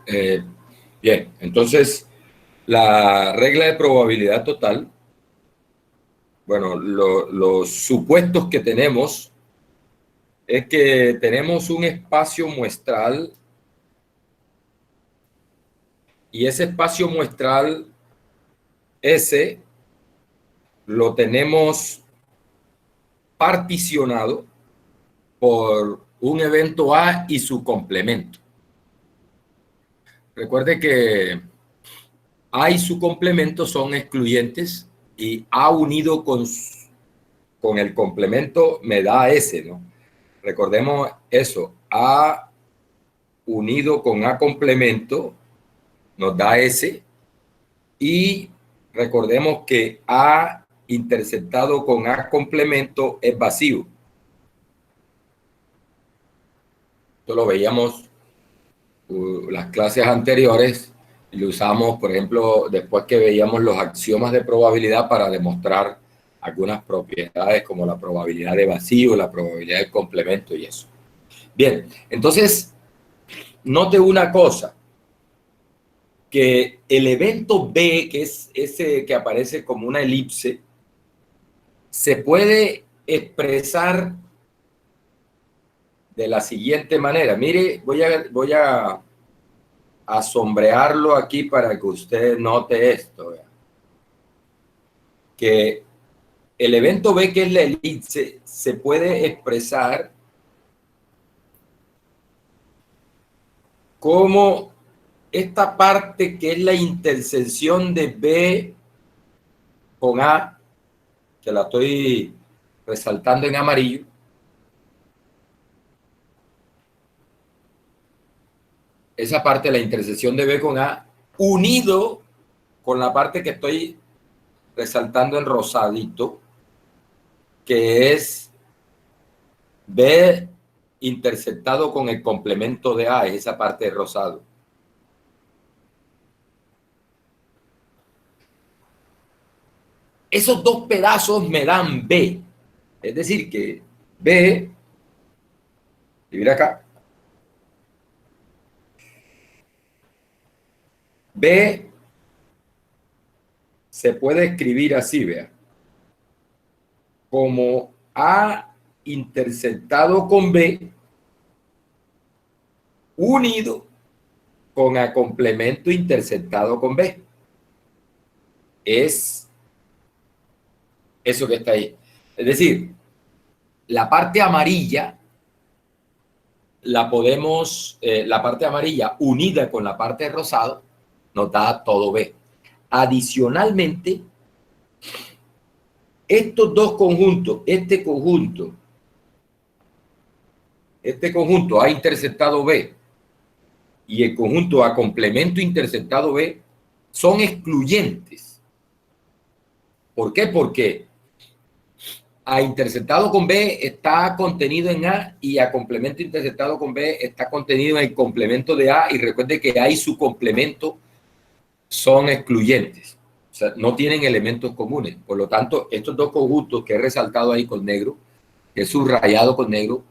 Eh, bien, entonces la regla de probabilidad total, bueno, los supuestos que tenemos es que tenemos un espacio muestral y ese espacio muestral S lo tenemos particionado por un evento A y su complemento. Recuerde que A y su complemento son excluyentes y A unido con el complemento me da S, ¿no? Recordemos eso, A unido con A complemento nos da S y recordemos que A interceptado con A complemento es vacío. Esto lo veíamos las clases anteriores y lo usamos, por ejemplo, después que veíamos los axiomas de probabilidad para demostrar algunas propiedades como la probabilidad de vacío, la probabilidad de complemento y eso. Bien, entonces, note una cosa, que el evento B, que es ese que aparece como una elipse, se puede expresar de la siguiente manera. Mire, voy a sombrearlo aquí para que usted note esto. Que el evento B, que es la elipse, se puede expresar como esta parte que es la intersección de B con A, que la estoy resaltando en amarillo. Esa parte, la intersección de B con A, unido con la parte que estoy resaltando en rosadito, que es B interceptado con el complemento de A, es esa parte de rosado. Esos dos pedazos me dan B. Es decir, que B, escribir acá, B se puede escribir así, vea, como A interceptado con B unido con A complemento interceptado con B. Es eso que está ahí. Es decir, la parte amarilla la podemos, la parte amarilla unida con la parte rosada nos da todo B. Adicionalmente, estos dos conjuntos, este conjunto A interceptado B y el conjunto A complemento interceptado B son excluyentes. ¿Por qué? Porque A interceptado con B está contenido en A y A complemento interceptado con B está contenido en el complemento de A, y recuerde que A y su complemento son excluyentes, o sea, no tienen elementos comunes. Por lo tanto, estos dos conjuntos que he resaltado ahí con negro, que he subrayado con negro,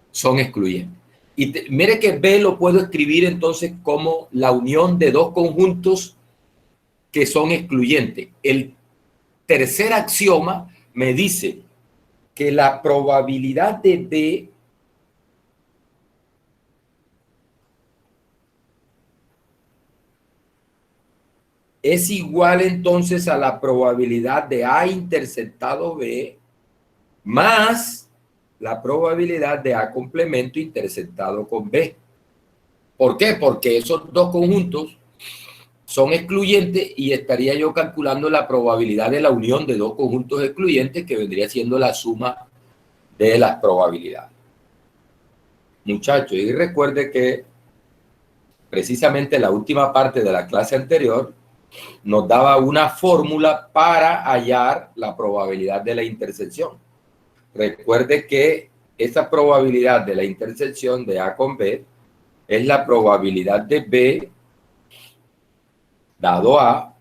son excluyentes. Y mire que B lo puedo escribir entonces como la unión de dos conjuntos que son excluyentes. El tercer axioma me dice que la probabilidad de B es igual entonces a la probabilidad de A interceptado B más la probabilidad de A complemento interceptado con B. ¿Por qué? Porque esos dos conjuntos son excluyentes y estaría yo calculando la probabilidad de la unión de dos conjuntos excluyentes, que vendría siendo la suma de las probabilidades. Muchachos, y recuerde que precisamente la última parte de la clase anterior nos daba una fórmula para hallar la probabilidad de la intersección. Recuerde que esa probabilidad de la intersección de A con B es la probabilidad de B dado A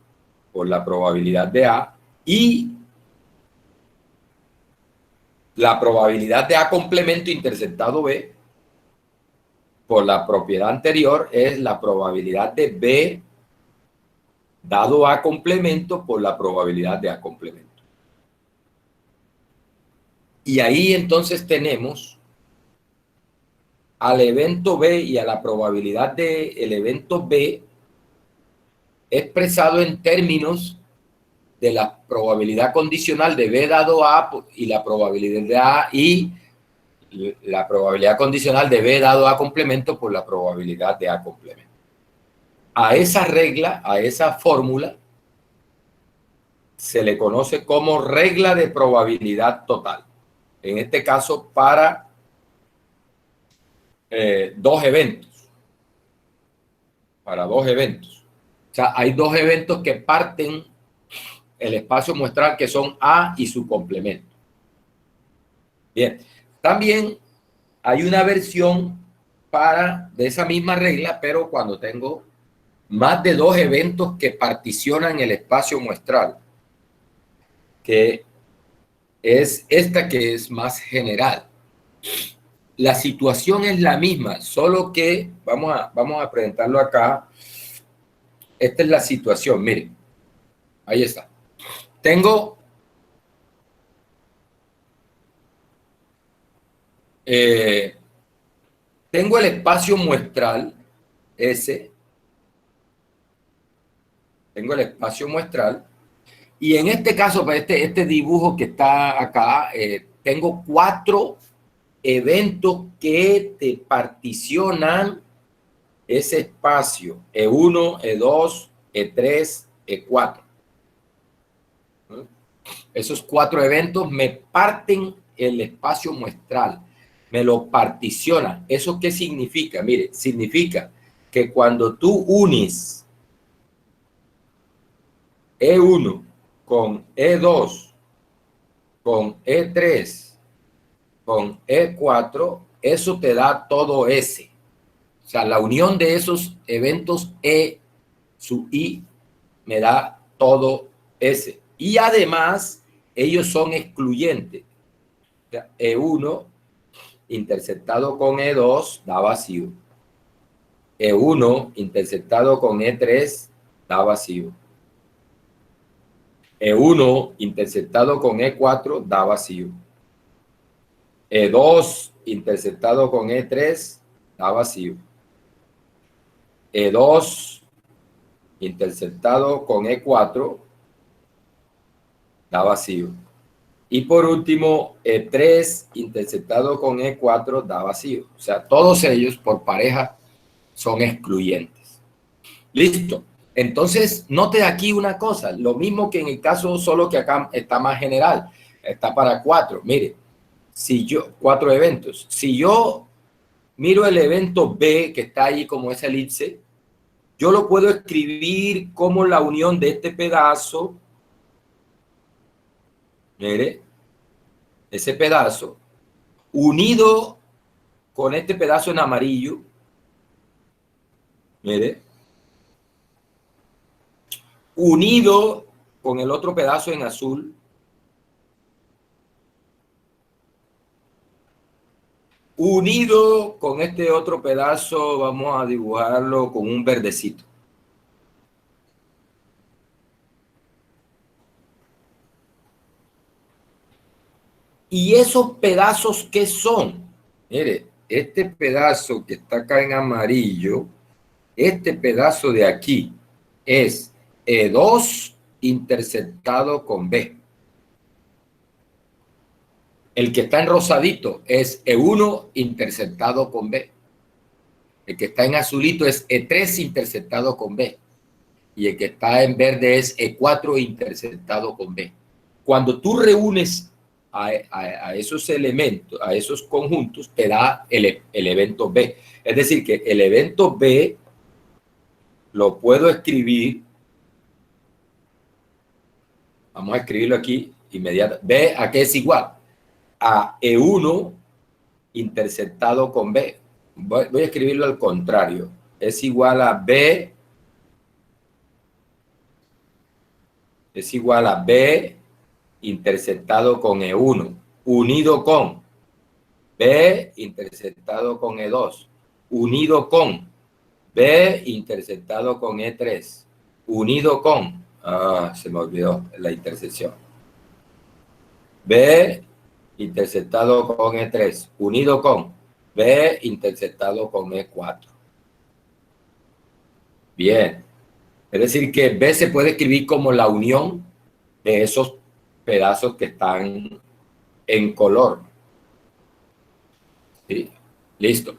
por la probabilidad de A y la probabilidad de A complemento interceptado B por la propiedad anterior es la probabilidad de B dado A complemento por la probabilidad de A complemento. Y ahí entonces tenemos al evento B y a la probabilidad del evento B expresado en términos de la probabilidad condicional de B dado A y la probabilidad de A y la probabilidad condicional de B dado A complemento por la probabilidad de A complemento. A esa regla, a esa fórmula, se le conoce como regla de probabilidad total. En este caso, para dos eventos. Para dos eventos. O sea, hay dos eventos que parten el espacio muestral que son A y su complemento. Bien. También hay una versión de esa misma regla, pero cuando tengo más de dos eventos que particionan el espacio muestral, que es esta que es más general. La situación es la misma, solo que vamos a presentarlo acá. Esta es la situación, miren. Ahí está. Tengo tengo el espacio muestral S. Tengo el espacio muestral. Y en este caso, para este dibujo que está acá, tengo 4 eventos que te particionan ese espacio, E1, E2, E3, E4. Esos 4 eventos me parten el espacio muestral, me lo particionan. ¿Eso qué significa? Mire, significa que cuando tú unes E1 con E2, con E3, con E4, eso te da todo S. O sea, la unión de esos eventos E sub I me da todo S. Y además, ellos son excluyentes. O sea, E1 interceptado con E2 da vacío. E1 interceptado con E3 da vacío. E1 interceptado con E4 da vacío. E2 interceptado con E3 da vacío. E2 interceptado con E4 da vacío. Y por último, E3 interceptado con E4 da vacío. O sea, todos ellos por pareja son excluyentes. Listo. Entonces, note aquí una cosa, lo mismo que en el caso, solo que acá está más general, está para 4. Mire, si yo, 4 eventos. Si yo miro el evento B, que está ahí como esa elipse, yo lo puedo escribir como la unión de este pedazo, mire, ese pedazo, unido con este pedazo en amarillo, mire, unido con el otro pedazo en azul, unido con este otro pedazo, vamos a dibujarlo con un verdecito. ¿Y esos pedazos qué son? Mire, este pedazo que está acá en amarillo, este pedazo de aquí es E2 interceptado con B. El que está en rosadito es E1 interceptado con B. El que está en azulito es E3 interceptado con B. Y el que está en verde es E4 interceptado con B. Cuando tú reúnes a esos elementos, a esos conjuntos, te da el evento B. Es decir, que el evento B lo puedo escribir. Vamos a escribirlo aquí inmediatamente. B, ¿a qué es igual? A E1 interceptado con B. Voy a escribirlo al contrario. Es igual a B. Es igual a B interceptado con E1, unido con B interceptado con E2, unido con B interceptado con E3, unido con, se me olvidó la intersección, B interceptado con E3, unido con B interceptado con E4. Bien, es decir que B se puede escribir como la unión de esos pedazos que están en color. ¿Sí? Listo.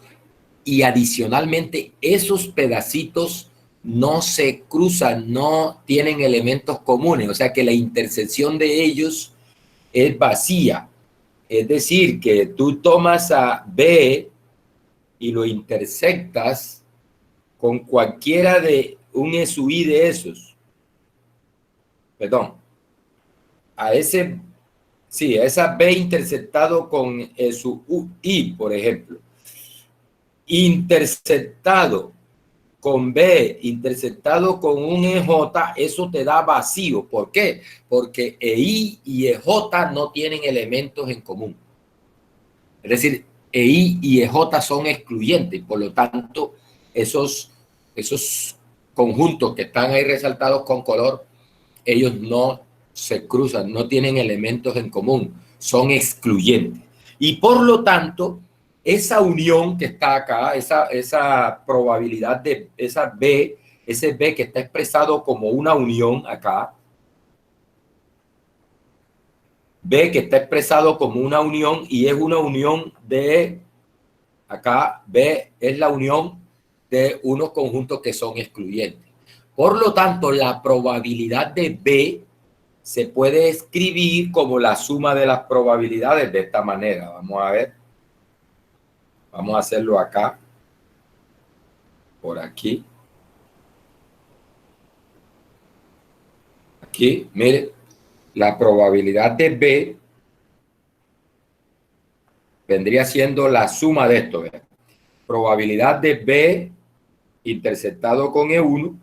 Y adicionalmente, esos pedacitos no se cruzan, no tienen elementos comunes, o sea que la intersección de ellos es vacía. Es decir, que tú tomas a B y lo intersectas con cualquiera de un SUI de esos. Perdón. A ese, sí, a esa B interceptado con su UI, por ejemplo. Interceptado con B, interceptado con un EJ, eso te da vacío. ¿Por qué? Porque EI y EJ no tienen elementos en común. Es decir, EI y EJ son excluyentes, por lo tanto, esos conjuntos que están ahí resaltados con color, ellos no se cruzan, no tienen elementos en común, son excluyentes. Y por lo tanto, esa unión que está acá, esa probabilidad de esa B, ese B que está expresado como una unión acá, B que está expresado como una unión y es una unión de, acá B es la unión de unos conjuntos que son excluyentes. Por lo tanto, la probabilidad de B se puede escribir como la suma de las probabilidades de esta manera. Vamos a ver. Vamos a hacerlo acá. Por aquí. Aquí, mire. La probabilidad de B vendría siendo la suma de esto. ¿Ve? Probabilidad de B interceptado con E1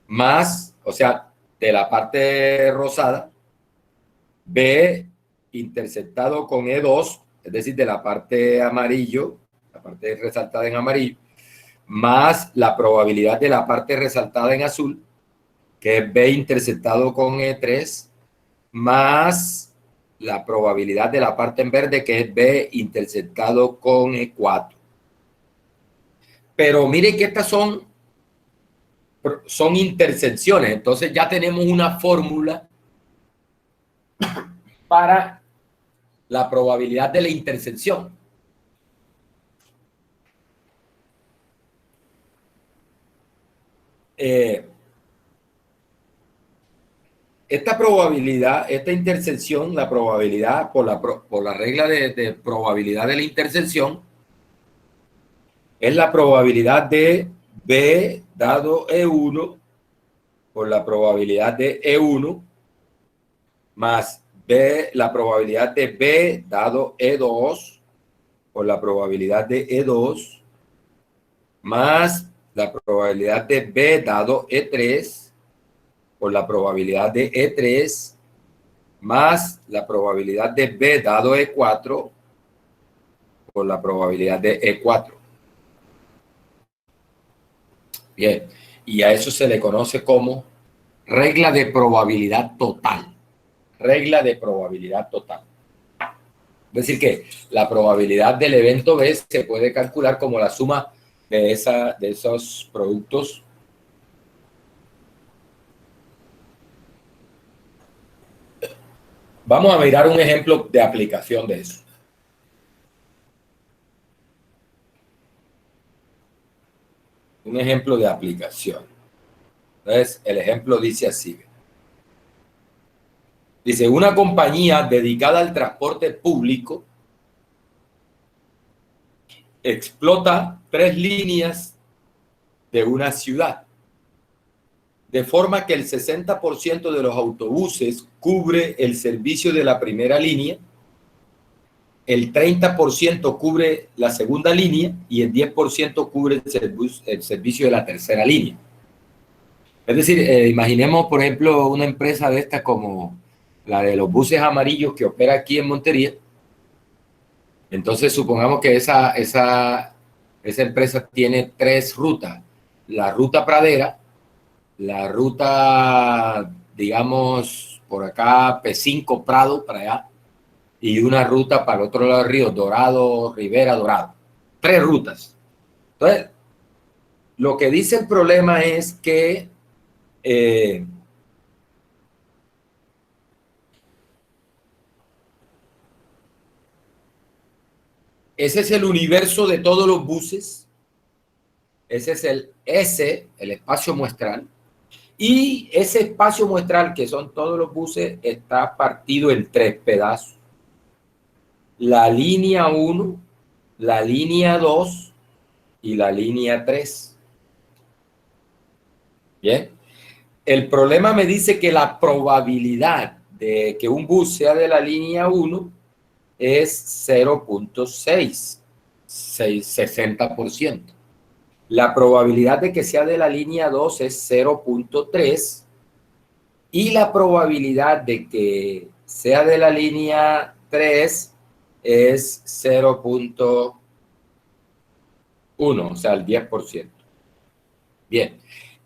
más, o sea, de la parte rosada, B interceptado con E2, es decir, de la parte amarillo, la parte resaltada en amarillo, más la probabilidad de la parte resaltada en azul, que es B interceptado con E3, más la probabilidad de la parte en verde, que es B interceptado con E4. Pero mire que estas son intersecciones, entonces ya tenemos una fórmula para la probabilidad de la intersección. Esta probabilidad, esta intersección, la probabilidad por la regla de probabilidad de la intersección, es la probabilidad de B dado E1 por la probabilidad de E1 más B, la probabilidad de B dado E2 por la probabilidad de E2 más la probabilidad de B dado E3 por la probabilidad de E3 más la probabilidad de B dado E4 por la probabilidad de E4. Bien, y a eso se le conoce como regla de probabilidad total. Regla de probabilidad total. Es decir que la probabilidad del evento B se puede calcular como la suma de esos productos. Vamos a mirar un ejemplo de aplicación de eso. Un ejemplo de aplicación. Entonces, el ejemplo dice así. Dice, una compañía dedicada al transporte público explota 3 líneas de una ciudad, de forma que el 60% de los autobuses cubre el servicio de la primera línea, el 30% cubre la segunda línea y el 10% cubre el servicio de la tercera línea. Es decir, imaginemos, por ejemplo, una empresa de esta como la de los buses amarillos que opera aquí en Montería. Entonces, supongamos que esa Esa empresa tiene 3 rutas. La ruta Pradera, la ruta, digamos, por acá, P5 Prado, para allá, y una ruta para el otro lado del río, Dorado, Rivera, Dorado. 3 rutas. Entonces, lo que dice el problema es que ese es el universo de todos los buses. Ese es el espacio muestral. Y ese espacio muestral, que son todos los buses, está partido en 3 pedazos. La línea 1, la línea 2 y la línea 3. Bien. El problema me dice que la probabilidad de que un bus sea de la línea 1 es 0.6, 60%. La probabilidad de que sea de la línea 2 es 0.3 y la probabilidad de que sea de la línea 3 es 0.1, o sea, el 10%. Bien,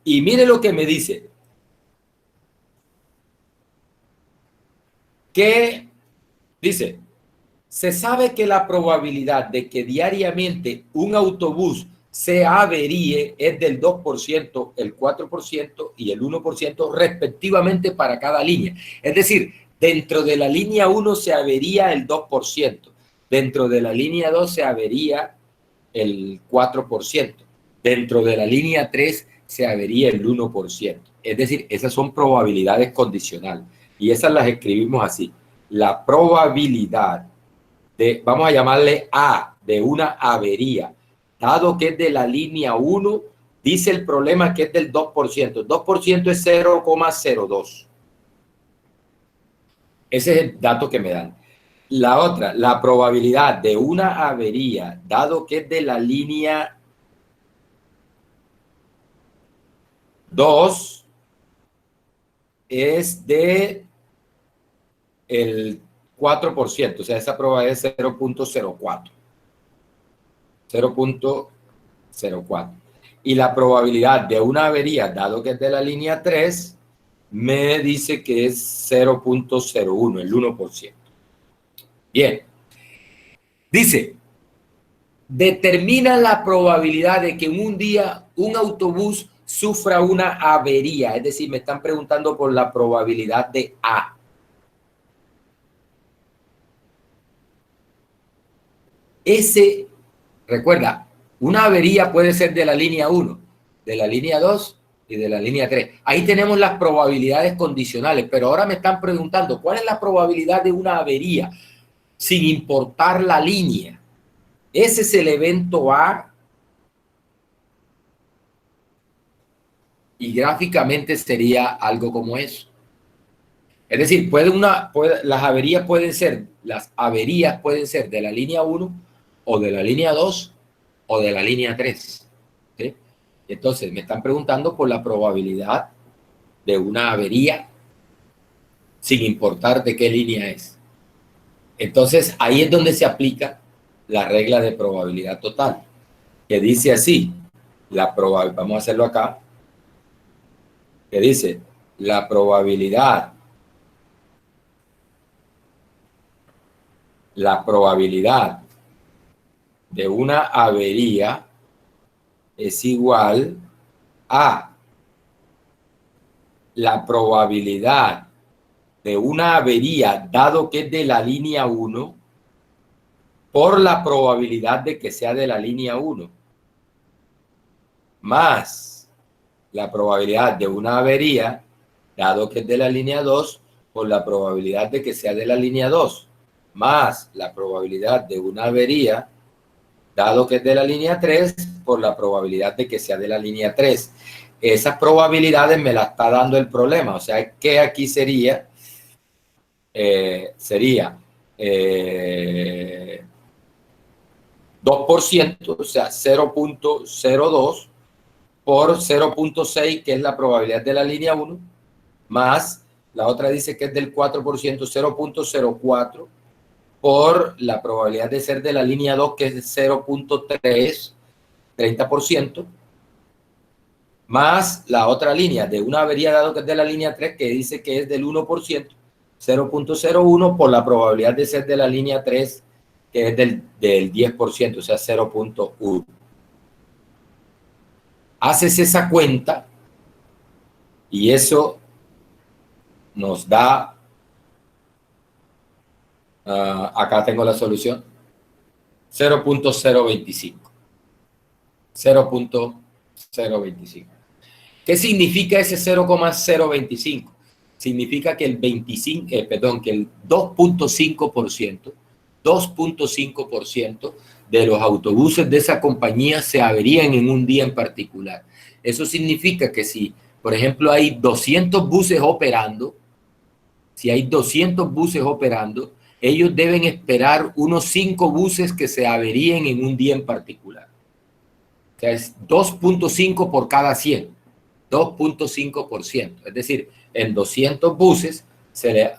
y mire lo que me dice. Que dice, se sabe que la probabilidad de que diariamente un autobús se averíe es del 2%, el 4% y el 1% respectivamente para cada línea. Es decir, dentro de la línea 1 se avería el 2%, dentro de la línea 2 se avería el 4%, dentro de la línea 3 se avería el 1%. Es decir, esas son probabilidades condicionales y esas las escribimos así. La probabilidad de, vamos a llamarle A, de una avería, dado que es de la línea 1, dice el problema que es del 2%. El 2% es 0,02. Ese es el dato que me dan. La otra, la probabilidad de una avería, dado que es de la línea 2, es de el 4%, o sea, esa probabilidad es 0.04. 0.04. Y la probabilidad de una avería, dado que es de la línea 3, me dice que es 0.01, el 1%. Bien. Dice, determina la probabilidad de que en un día un autobús sufra una avería. Es decir, me están preguntando por la probabilidad de A. Recuerda, una avería puede ser de la línea 1, de la línea 2 y de la línea 3. Ahí tenemos las probabilidades condicionales, pero ahora me están preguntando, ¿cuál es la probabilidad de una avería sin importar la línea? Ese es el evento A y gráficamente sería algo como eso. Es decir, las averías pueden ser de la línea 1 o de la línea 2 o de la línea 3. ¿Sí? Entonces, me están preguntando por la probabilidad de una avería sin importar de qué línea es. Entonces, ahí es donde se aplica la regla de probabilidad total, que dice así, vamos a hacerlo acá, que dice, la probabilidad de una avería es igual a la probabilidad de una avería, dado que es de la línea 1, por la probabilidad de que sea de la línea 1, más la probabilidad de una avería, dado que es de la línea 2, por la probabilidad de que sea de la línea 2, más la probabilidad de una avería, dado que es de la línea 3, por la probabilidad de que sea de la línea 3. Esas probabilidades me las está dando el problema, o sea que aquí sería 2%, o sea, 0.02 por 0.6, que es la probabilidad de la línea 1, más la otra dice que es del 4%, 0.04 por la probabilidad de ser de la línea 2, que es 0.3, 30%, más la otra línea de una avería dado que es de la línea 3, que dice que es del 1%, 0.01 por la probabilidad de ser de la línea 3, que es del 10%, o sea, 0.1. Haces esa cuenta y eso nos da, acá tengo la solución, 0.025. 0.025. ¿Qué significa ese 0.025? Significa que el 25, que el 2.5% de los autobuses de esa compañía se averían en un día en particular. Eso significa que si, por ejemplo, hay 200 buses operando, ellos deben esperar unos 5 buses que se averíen en un día en particular. O sea, es 2.5 por cada 100. 2.5%. Es decir, en 200 buses se le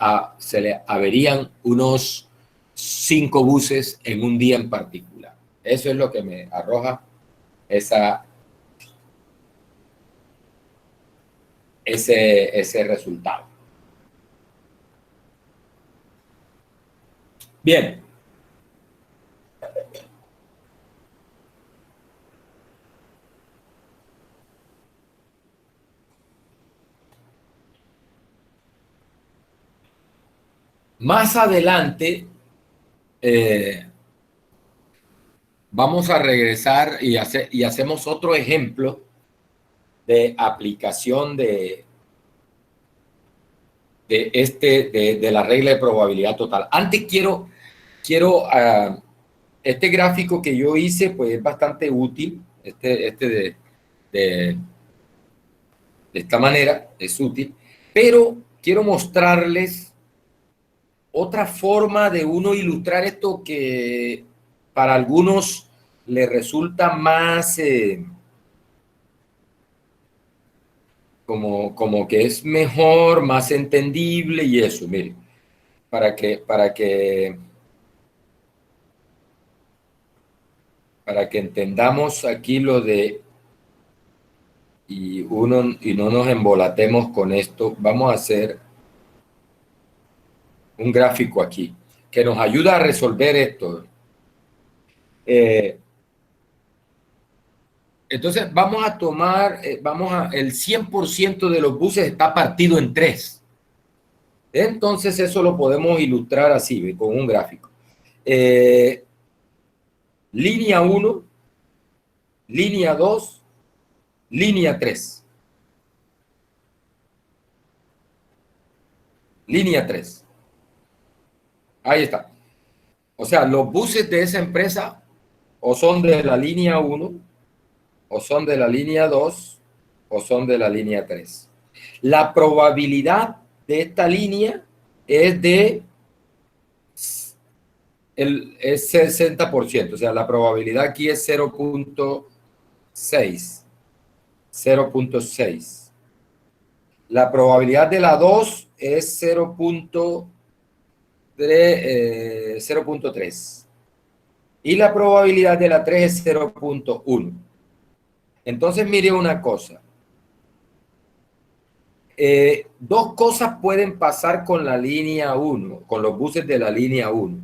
averían unos 5 buses en un día en particular. Eso es lo que me arroja ese resultado. Bien. Más adelante vamos a regresar y hacemos otro ejemplo de aplicación de la regla de probabilidad total. Antes quiero este gráfico que yo hice, pues es bastante útil. De esta manera es útil, pero quiero mostrarles otra forma de uno ilustrar esto que para algunos le resulta más como que es mejor, más entendible y eso, miren, para que entendamos aquí lo de y no nos embolatemos con esto, vamos a hacer un gráfico aquí que nos ayuda a resolver esto. Entonces vamos a tomar, el 100% de los buses está partido en 3. Entonces eso lo podemos ilustrar así, ¿ve? Con un gráfico. Línea 1, línea 2, línea 3. Línea 3. Ahí está. O sea, los buses de esa empresa o son de la línea 1, o son de la línea 2, o son de la línea 3. La probabilidad de esta línea es es 60%, o sea, la probabilidad aquí es 0.6. 0.6. La probabilidad de la 2 es 0.3. Y la probabilidad de la 3 es 0.1. Entonces, mire una cosa. Dos cosas pueden pasar con la línea 1, con los buses de la línea 1.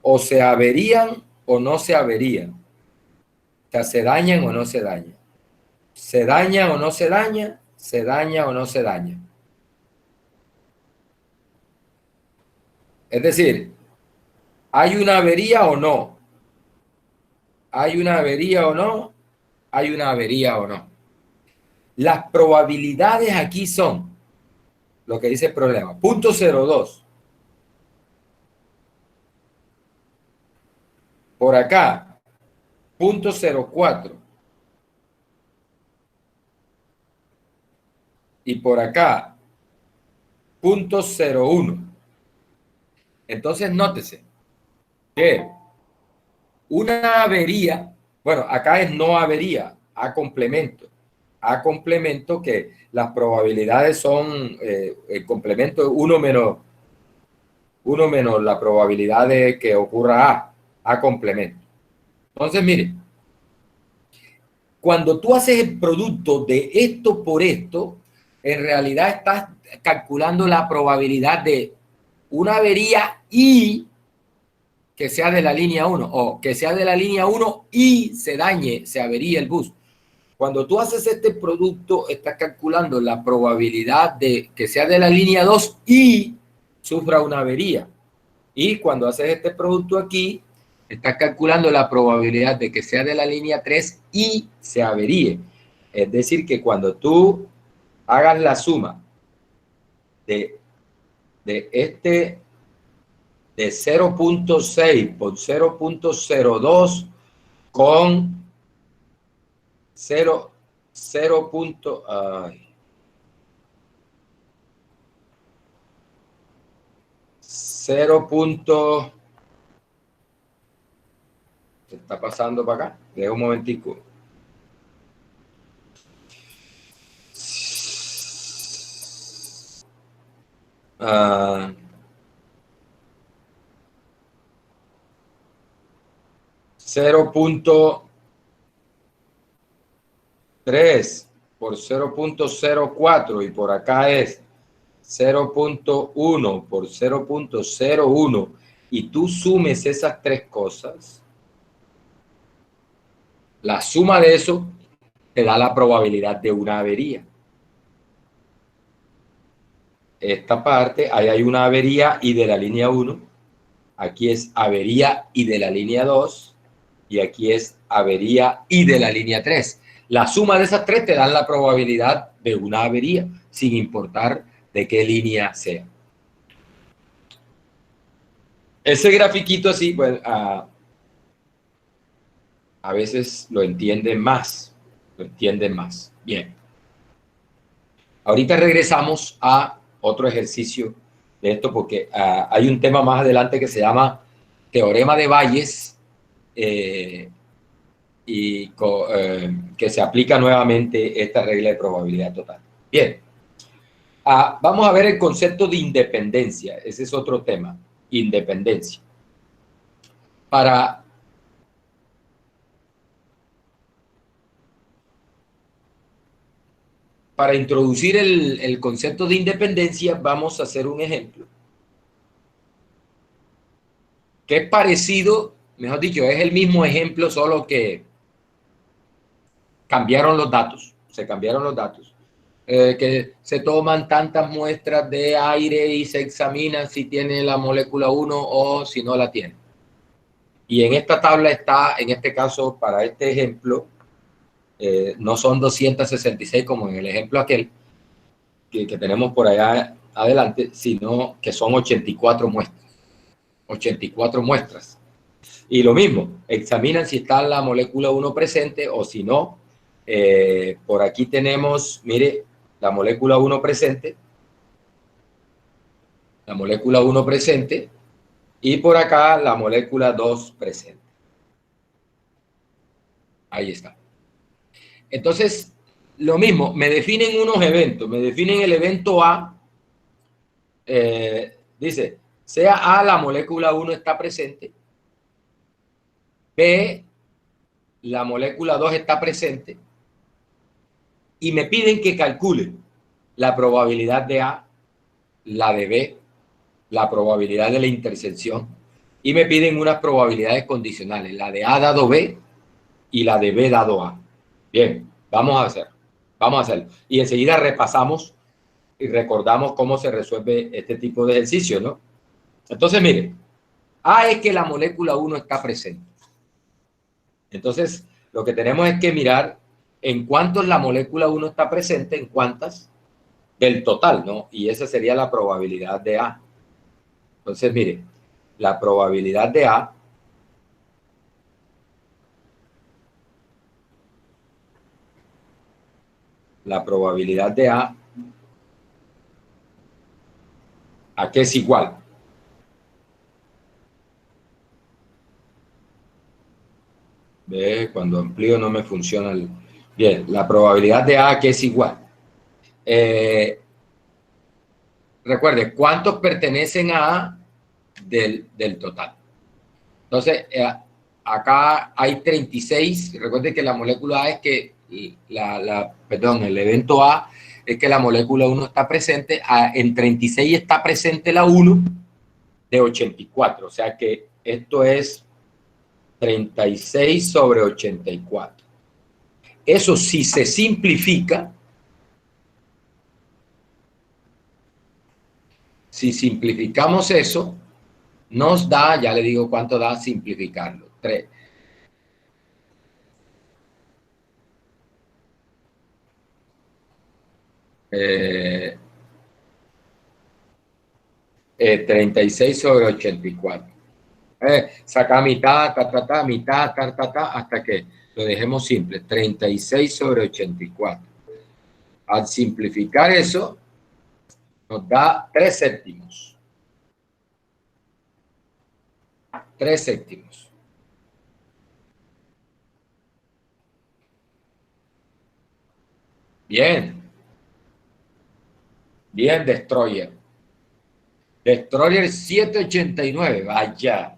O se averían o no se averían. O sea, se dañan o no se dañan. Se daña o no se daña, se daña o no se daña. Es decir, ¿hay una avería o no? ¿Hay una avería o no? ¿Hay una avería o no? Las probabilidades aquí son lo que dice el problema. 0.02. Por acá, 0.04. Y por acá, 0.01. Entonces, nótese que una avería, bueno, acá es no avería, a complemento. A complemento que las probabilidades son, el complemento es 1 menos la probabilidad de que ocurra A complemento. Entonces, mire, cuando tú haces el producto de esto por esto, en realidad estás calculando la probabilidad de una avería y que sea de la línea 1 o que sea de la línea 1 y se dañe, se averíe el bus. Cuando tú haces este producto, estás calculando la probabilidad de que sea de la línea 2 y sufra una avería. Y cuando haces este producto aquí, estás calculando la probabilidad de que sea de la línea 3 y se averíe. Es decir, que cuando tú hagas la suma de este de 0.6 por 0.02 con 0, 0. Ay, 0. ¿Qué está pasando para acá? Deja un momentico. Uh, 0.3 por 0.04 y por acá es 0.1 por 0.01 y tú sumes esas tres cosas, la suma de eso te da la probabilidad de una avería. Esta parte, ahí hay una avería y de la línea 1, aquí es avería y de la línea 2 y aquí es avería y de la línea 3. La suma de esas tres te dan la probabilidad de una avería, sin importar de qué línea sea. Ese grafiquito así, pues, a veces lo entienden más, Bien. Ahorita regresamos a otro ejercicio de esto porque hay un tema más adelante que se llama teorema de Bayes que se aplica nuevamente esta regla de probabilidad total. Bien, vamos a ver el concepto de independencia. Ese es otro tema, independencia. Para introducir el concepto de independencia, vamos a hacer un ejemplo que es parecido, mejor dicho, es el mismo ejemplo, solo que cambiaron los datos, se cambiaron los datos. Que se toman tantas muestras de aire y se examinan si tiene la molécula 1 o si no la tiene. Y en esta tabla está, en este caso, para este ejemplo, no son 266 como en el ejemplo aquel que tenemos por allá adelante, sino que son 84 muestras. 84 muestras. Y lo mismo, examinan si está la molécula 1 presente o si no. Por aquí tenemos, mire, la molécula 1 presente. La molécula 1 presente. Y por acá la molécula 2 presente. Ahí está. Entonces, lo mismo, me definen unos eventos. Me definen el evento A. Dice, sea A, la molécula 1 está presente. B, la molécula 2 está presente. Y me piden que calcule la probabilidad de A, la de B, la probabilidad de la intersección. Y me piden unas probabilidades condicionales, la de A dado B y la de B dado A. Bien, vamos a hacerlo. Y enseguida repasamos y recordamos cómo se resuelve este tipo de ejercicio, ¿no? Entonces, miren, A es que la molécula 1 está presente. Entonces, lo que tenemos es que mirar en cuántos la molécula 1 está presente, en cuántas del total, ¿no? Y esa sería la probabilidad de A. Entonces, mire, la probabilidad de A ¿a qué es igual? ¿Ve? Cuando amplío no me funciona el... Bien, la probabilidad de A, ¿a qué es igual? Recuerde, ¿cuántos pertenecen a A del total? Entonces, acá hay 36. Recuerden que la molécula A es que, perdón, el evento A es que la molécula 1 está presente. En 36 está presente la 1 de 84. O sea que esto es 36 sobre 84. Eso si se simplifica, si simplificamos eso, nos da, ya le digo cuánto da simplificarlo. 3. 36 sobre 84. Saca mitad, mitad, hasta que lo dejemos simple. 36 sobre 84. Al simplificar eso, nos da 3 séptimos. 3 séptimos. Bien. Bien, Destroyer. Destroyer 789. Vaya.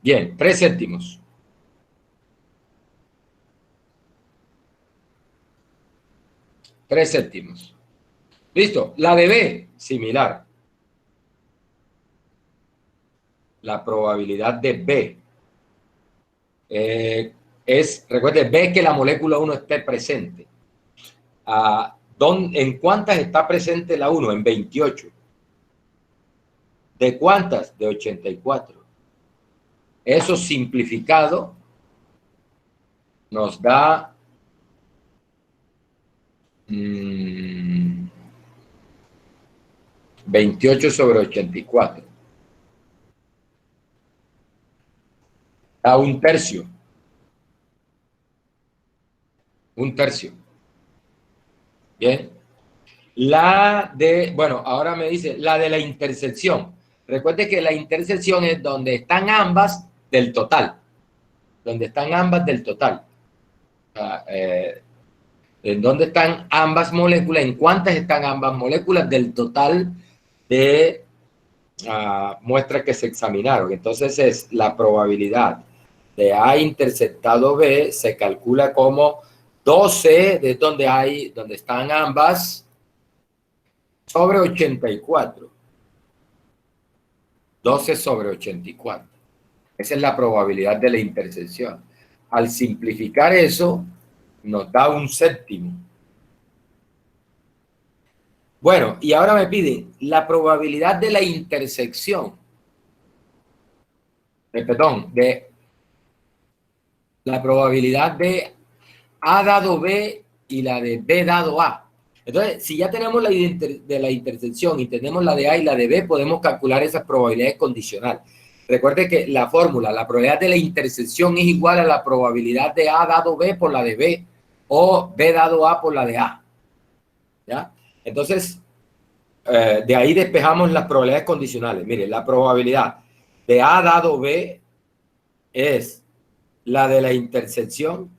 Bien, 3 séptimos. 3 séptimos. Listo. La de B, similar. La probabilidad de B recuerde, B que la molécula 1 esté presente. ¿En cuántas está presente la 1? En 28. ¿De cuántas? De 84. Eso simplificado nos da 28 sobre 84. Da un tercio. Un tercio. Bien. Bueno, ahora me dice la de la intersección. Recuerde que la intersección es donde están ambas del total. Donde están ambas del total. ¿En dónde están ambas moléculas? ¿En cuántas están ambas moléculas del total de muestras que se examinaron? Entonces es la probabilidad de A interceptado B se calcula como 12 de donde están ambas sobre 84. 12 sobre 84. Esa es la probabilidad de la intersección. Al simplificar eso, nos da un séptimo. Bueno, y ahora me piden la probabilidad de la intersección. La probabilidad de A dado B y la de B dado A. Entonces, si ya tenemos la de la intersección y tenemos la de A y la de B, podemos calcular esas probabilidades condicionales. Recuerde que la fórmula, la probabilidad de la intersección es igual a la probabilidad de A dado B por la de B o B dado A por la de A. ¿Ya? Entonces, de ahí despejamos las probabilidades condicionales. Mire, la probabilidad de A dado B es la de la intersección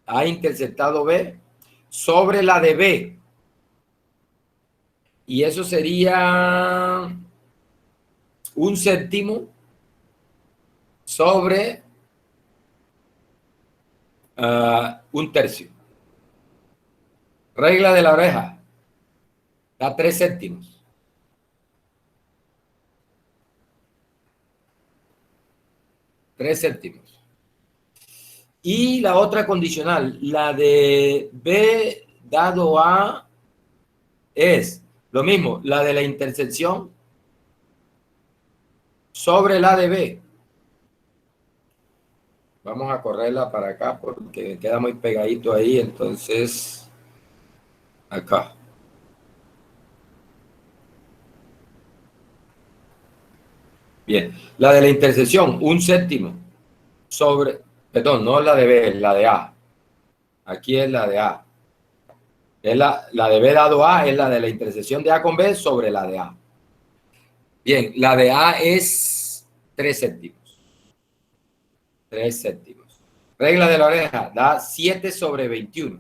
A interceptado B sobre la de B. Y eso sería un séptimo sobre un tercio. Regla de la oreja. Da 3 séptimos. Tres séptimos. Y la otra condicional, la de B dado A, es lo mismo, la de la intersección sobre la de B. Vamos a correrla para acá porque queda muy pegadito ahí, entonces acá. Bien, la de la intersección, un séptimo sobre, perdón, no la de B, la de A. Aquí es la de A. Es la de B dado A es la de la intersección de A con B sobre la de A. Bien, la de A es 3 séptimos. 3 séptimos. Regla de la oreja, da 7 sobre 21.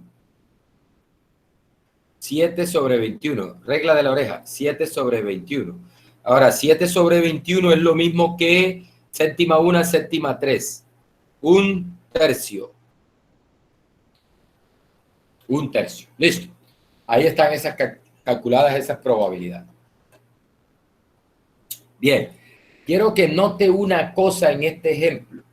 7 sobre 21. Regla de la oreja, 7 sobre 21. Ahora, 7 sobre 21 es lo mismo que Séptima 1, séptima 3. Un tercio. Un tercio. Listo. Ahí están esas calculadas, esas probabilidades. Bien. Quiero que note una cosa en este ejemplo.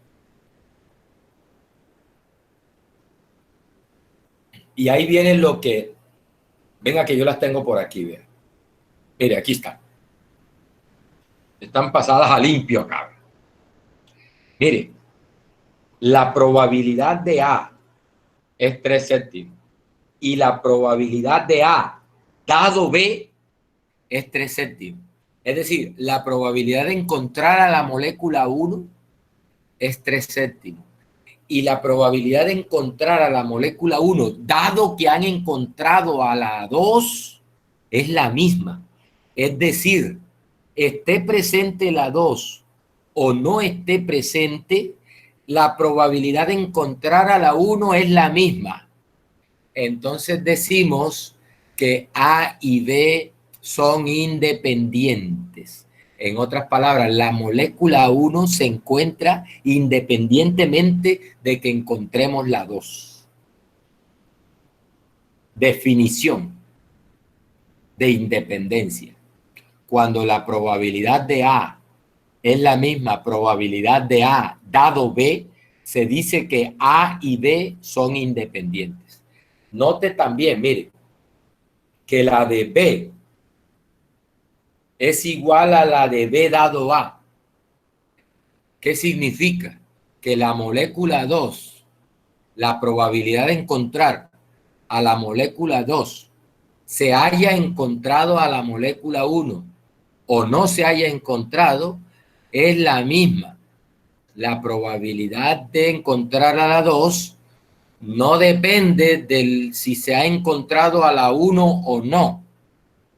Y ahí viene lo que... Venga, que yo las tengo por aquí, vean. Mire, aquí están. Están pasadas a limpio acá. Mire, la probabilidad de A es 3 séptimos. Y la probabilidad de A dado B es 3 séptimos. Es decir, la probabilidad de encontrar a la molécula 1 es 3 séptimos. Y la probabilidad de encontrar a la molécula 1, dado que han encontrado a la 2, es la misma. Es decir, esté presente la 2 o no esté presente, la probabilidad de encontrar a la 1 es la misma. Entonces decimos que A y B son independientes. En otras palabras, la molécula 1 se encuentra independientemente de que encontremos la 2. Definición de independencia. Cuando la probabilidad de A es la misma probabilidad de A dado B, se dice que A y B son independientes. Note también, mire, que la de B es igual a la de B dado A. ¿Qué significa? Que la molécula 2, la probabilidad de encontrar a la molécula 2, se haya encontrado a la molécula 1 o no se haya encontrado, es la misma. La probabilidad de encontrar a la 2 no depende de si se ha encontrado a la 1 o no.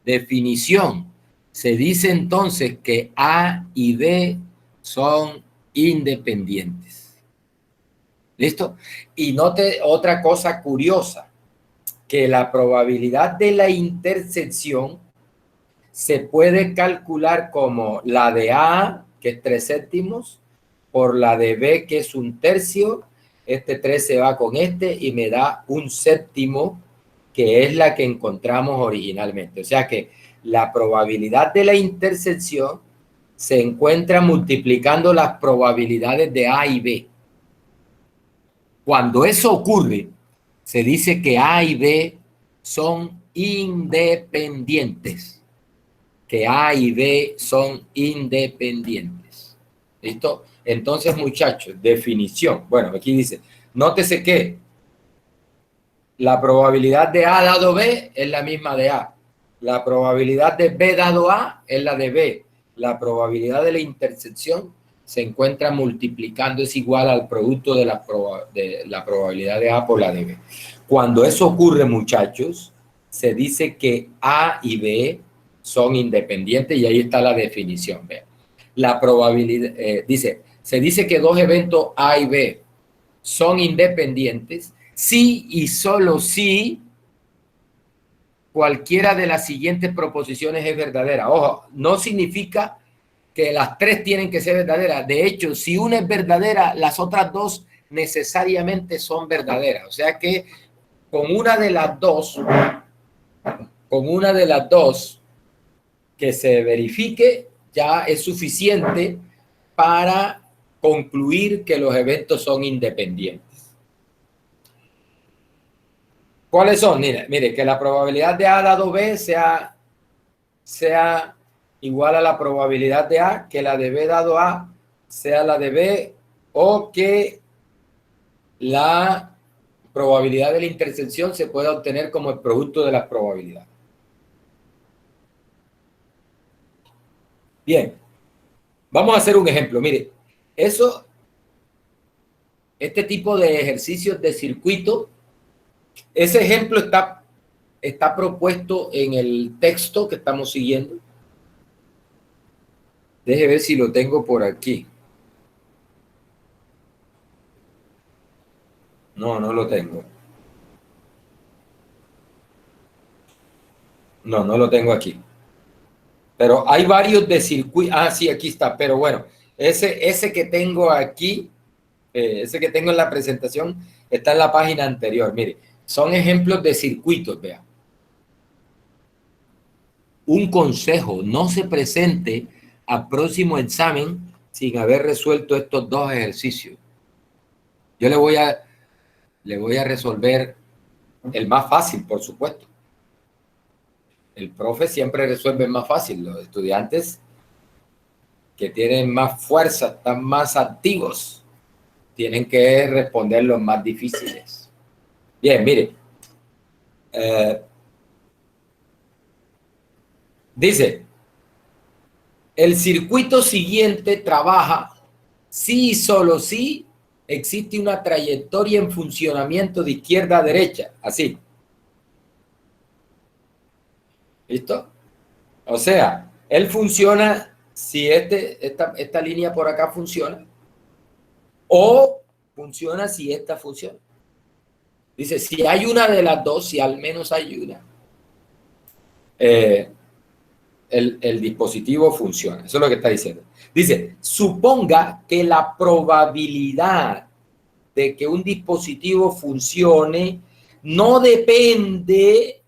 Definición. Se dice entonces que A y B son independientes. ¿Listo? Y note otra cosa curiosa, que la probabilidad de la intersección se puede calcular como la de A, que es 3 séptimos, por la de B, que es un tercio. Este 3 se va con este y me da un séptimo, que es la que encontramos originalmente. O sea que la probabilidad de la intersección se encuentra multiplicando las probabilidades de A y B. Cuando eso ocurre, se dice que A y B son independientes. Que A y B son independientes. ¿Listo? Entonces, muchachos, definición. Bueno, aquí dice, nótese que la probabilidad de A dado B es la misma de A. La probabilidad de B dado A es la de B. La probabilidad de la intersección se encuentra multiplicando, es igual al producto de la probabilidad de A por la de B. Cuando eso ocurre, muchachos, se dice que A y B son independientes y ahí está la definición. Vean. La probabilidad, se dice que dos eventos A y B son independientes si y solo si cualquiera de las siguientes proposiciones es verdadera. Ojo, no significa que las tres tienen que ser verdaderas. De hecho, si una es verdadera, las otras dos necesariamente son verdaderas. O sea que con una de las dos que se verifique, ya es suficiente para concluir que los eventos son independientes. ¿Cuáles son? Mire, que la probabilidad de A dado B sea igual a la probabilidad de A, que la de B dado A sea la de B, o que la probabilidad de la intersección se pueda obtener como el producto de las probabilidades. Bien, vamos a hacer un ejemplo. Mire, este tipo de ejercicios de circuito, ese ejemplo está propuesto en el texto que estamos siguiendo. Deje ver si lo tengo por aquí. No, no lo tengo. No lo tengo aquí. Pero hay varios de circuito. Ah, sí, aquí está. Pero bueno, Ese que tengo aquí, ese que tengo en la presentación, está en la página anterior. Mire, son ejemplos de circuitos, vea. Un consejo: no se presente al próximo examen sin haber resuelto estos dos ejercicios. Yo le voy a resolver el más fácil, por supuesto. El profe siempre resuelve el más fácil. Los estudiantes que tienen más fuerza, están más activos, tienen que responder los más difíciles. Bien, mire. Dice, el circuito siguiente trabaja si y solo si existe una trayectoria en funcionamiento de izquierda a derecha. Así. ¿Listo? O sea, él funciona si esta línea por acá funciona, o funciona si esta funciona. Dice, si hay una de las dos, si al menos hay una, el dispositivo funciona. Eso es lo que está diciendo. Dice, suponga que la probabilidad de que un dispositivo funcione no depende,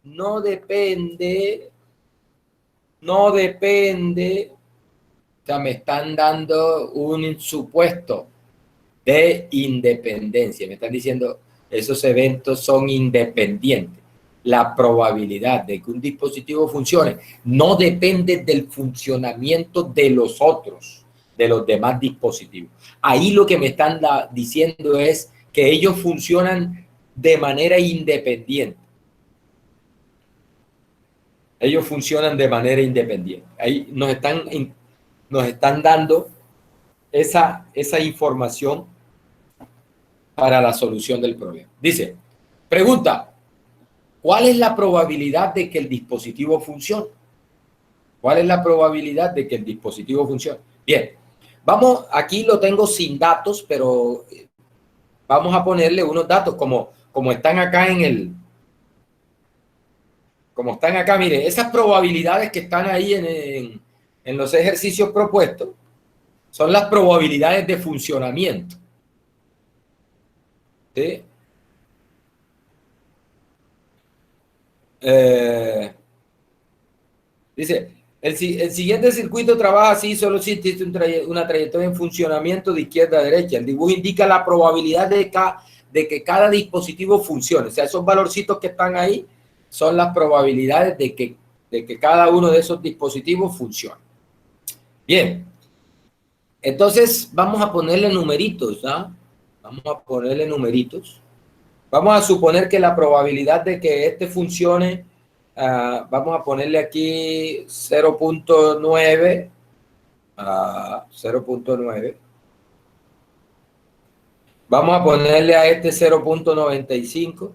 o sea, me están dando un supuesto de independencia. Me están diciendo, esos eventos son independientes. La probabilidad de que un dispositivo funcione no depende del funcionamiento de los otros, de los demás dispositivos. Ahí lo que me están diciendo es que ellos funcionan de manera independiente. Ellos funcionan de manera independiente. Ahí nos están dando esa información para la solución del problema. Dice, pregunta, ¿cuál es la probabilidad de que el dispositivo funcione? ¿Cuál es la probabilidad de que el dispositivo funcione? Bien, vamos, aquí lo tengo sin datos, pero vamos a ponerle unos datos como están acá como están acá, mire, esas probabilidades que están ahí en los ejercicios propuestos son las probabilidades de funcionamiento. ¿Sí? Dice, el siguiente circuito trabaja así solo si existe una trayectoria en funcionamiento de izquierda a derecha. El dibujo indica la probabilidad de que cada dispositivo funcione. O sea, esos valorcitos que están ahí son las probabilidades de que cada uno de esos dispositivos funcione. Bien, entonces vamos a ponerle numeritos, ¿ah? Vamos a ponerle numeritos. Vamos a suponer que la probabilidad de que este funcione, vamos a ponerle aquí 0.9, 0.9. Vamos a ponerle a este 0.95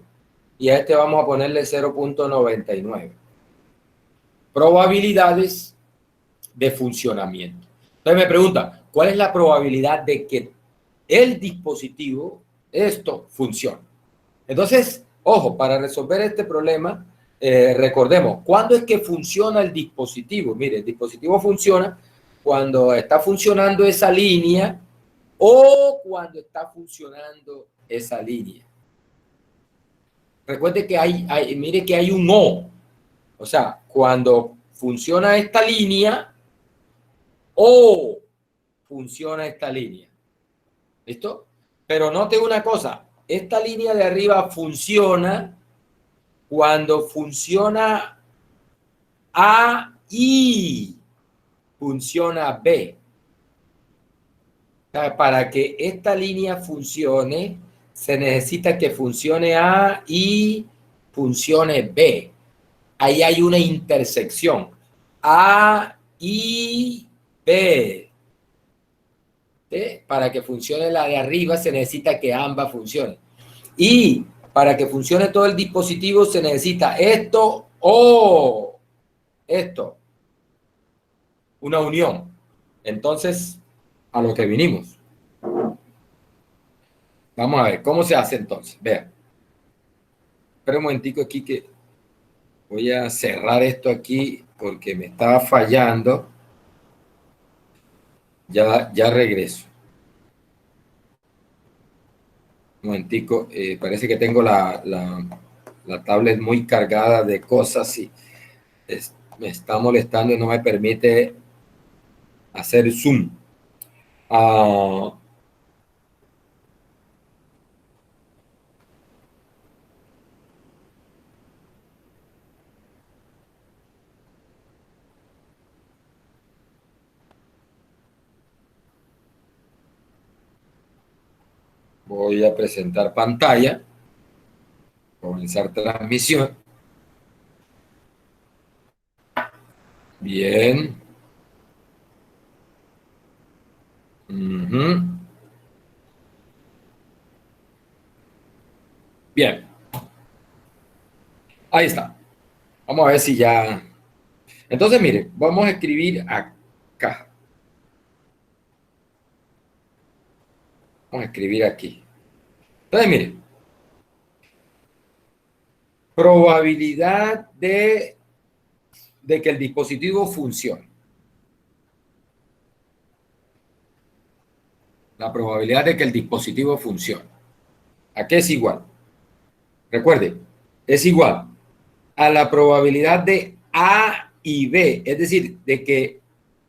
y a este vamos a ponerle 0.99. Probabilidades de funcionamiento. Entonces me pregunta, ¿cuál es la probabilidad de que el dispositivo, esto, funcione? Entonces, ojo, para resolver este problema, recordemos, ¿cuándo es que funciona el dispositivo? Mire, el dispositivo funciona cuando está funcionando esa línea o cuando está funcionando esa línea. Recuerde que mire que hay un O. O sea, cuando funciona esta línea o funciona esta línea. ¿Listo? Pero note una cosa, esta línea de arriba funciona cuando funciona A y funciona B. O sea, para que esta línea funcione, se necesita que funcione A y funcione B. Ahí hay una intersección. A y B. ¿Sí? Para que funcione la de arriba, se necesita que ambas funcionen. Y para que funcione todo el dispositivo, se necesita esto o esto. Una unión. Entonces, a lo que vinimos. Vamos a ver, ¿cómo se hace entonces? Vean. Espera un momentico aquí que voy a cerrar esto aquí porque me estaba fallando. Ya regreso. Un momentico, parece que tengo la tablet muy cargada de cosas y me está molestando y no me permite hacer zoom. Voy a presentar pantalla, comenzar transmisión. Bien. Bien. Ahí está. Vamos a ver si ya. Entonces, mire, vamos a escribir acá. Vamos a escribir aquí. Entonces, mire, probabilidad de que el dispositivo funcione. La probabilidad de que el dispositivo funcione. ¿A qué es igual? Recuerde, es igual a la probabilidad de A y B, es decir, de que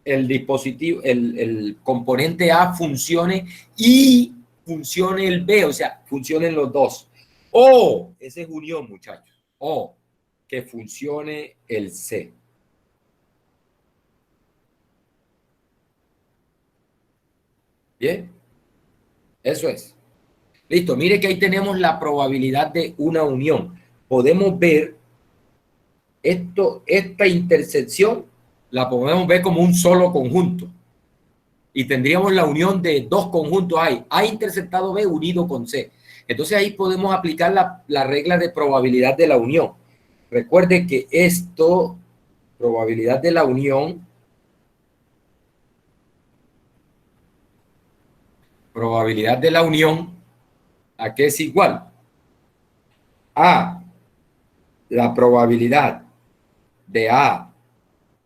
el dispositivo, el componente A funcione y funcione el B, o sea, funcionen los dos. O, esa es unión, muchachos, o que funcione el C. Bien, eso es. Listo, mire que ahí tenemos la probabilidad de una unión. Podemos ver esta intersección, la podemos ver como un solo conjunto. Y tendríamos la unión de dos conjuntos A interceptado B unido con C. Entonces ahí podemos aplicar la regla de probabilidad de la unión. Recuerde que esto, probabilidad de la unión, ¿a qué es igual? A la probabilidad de A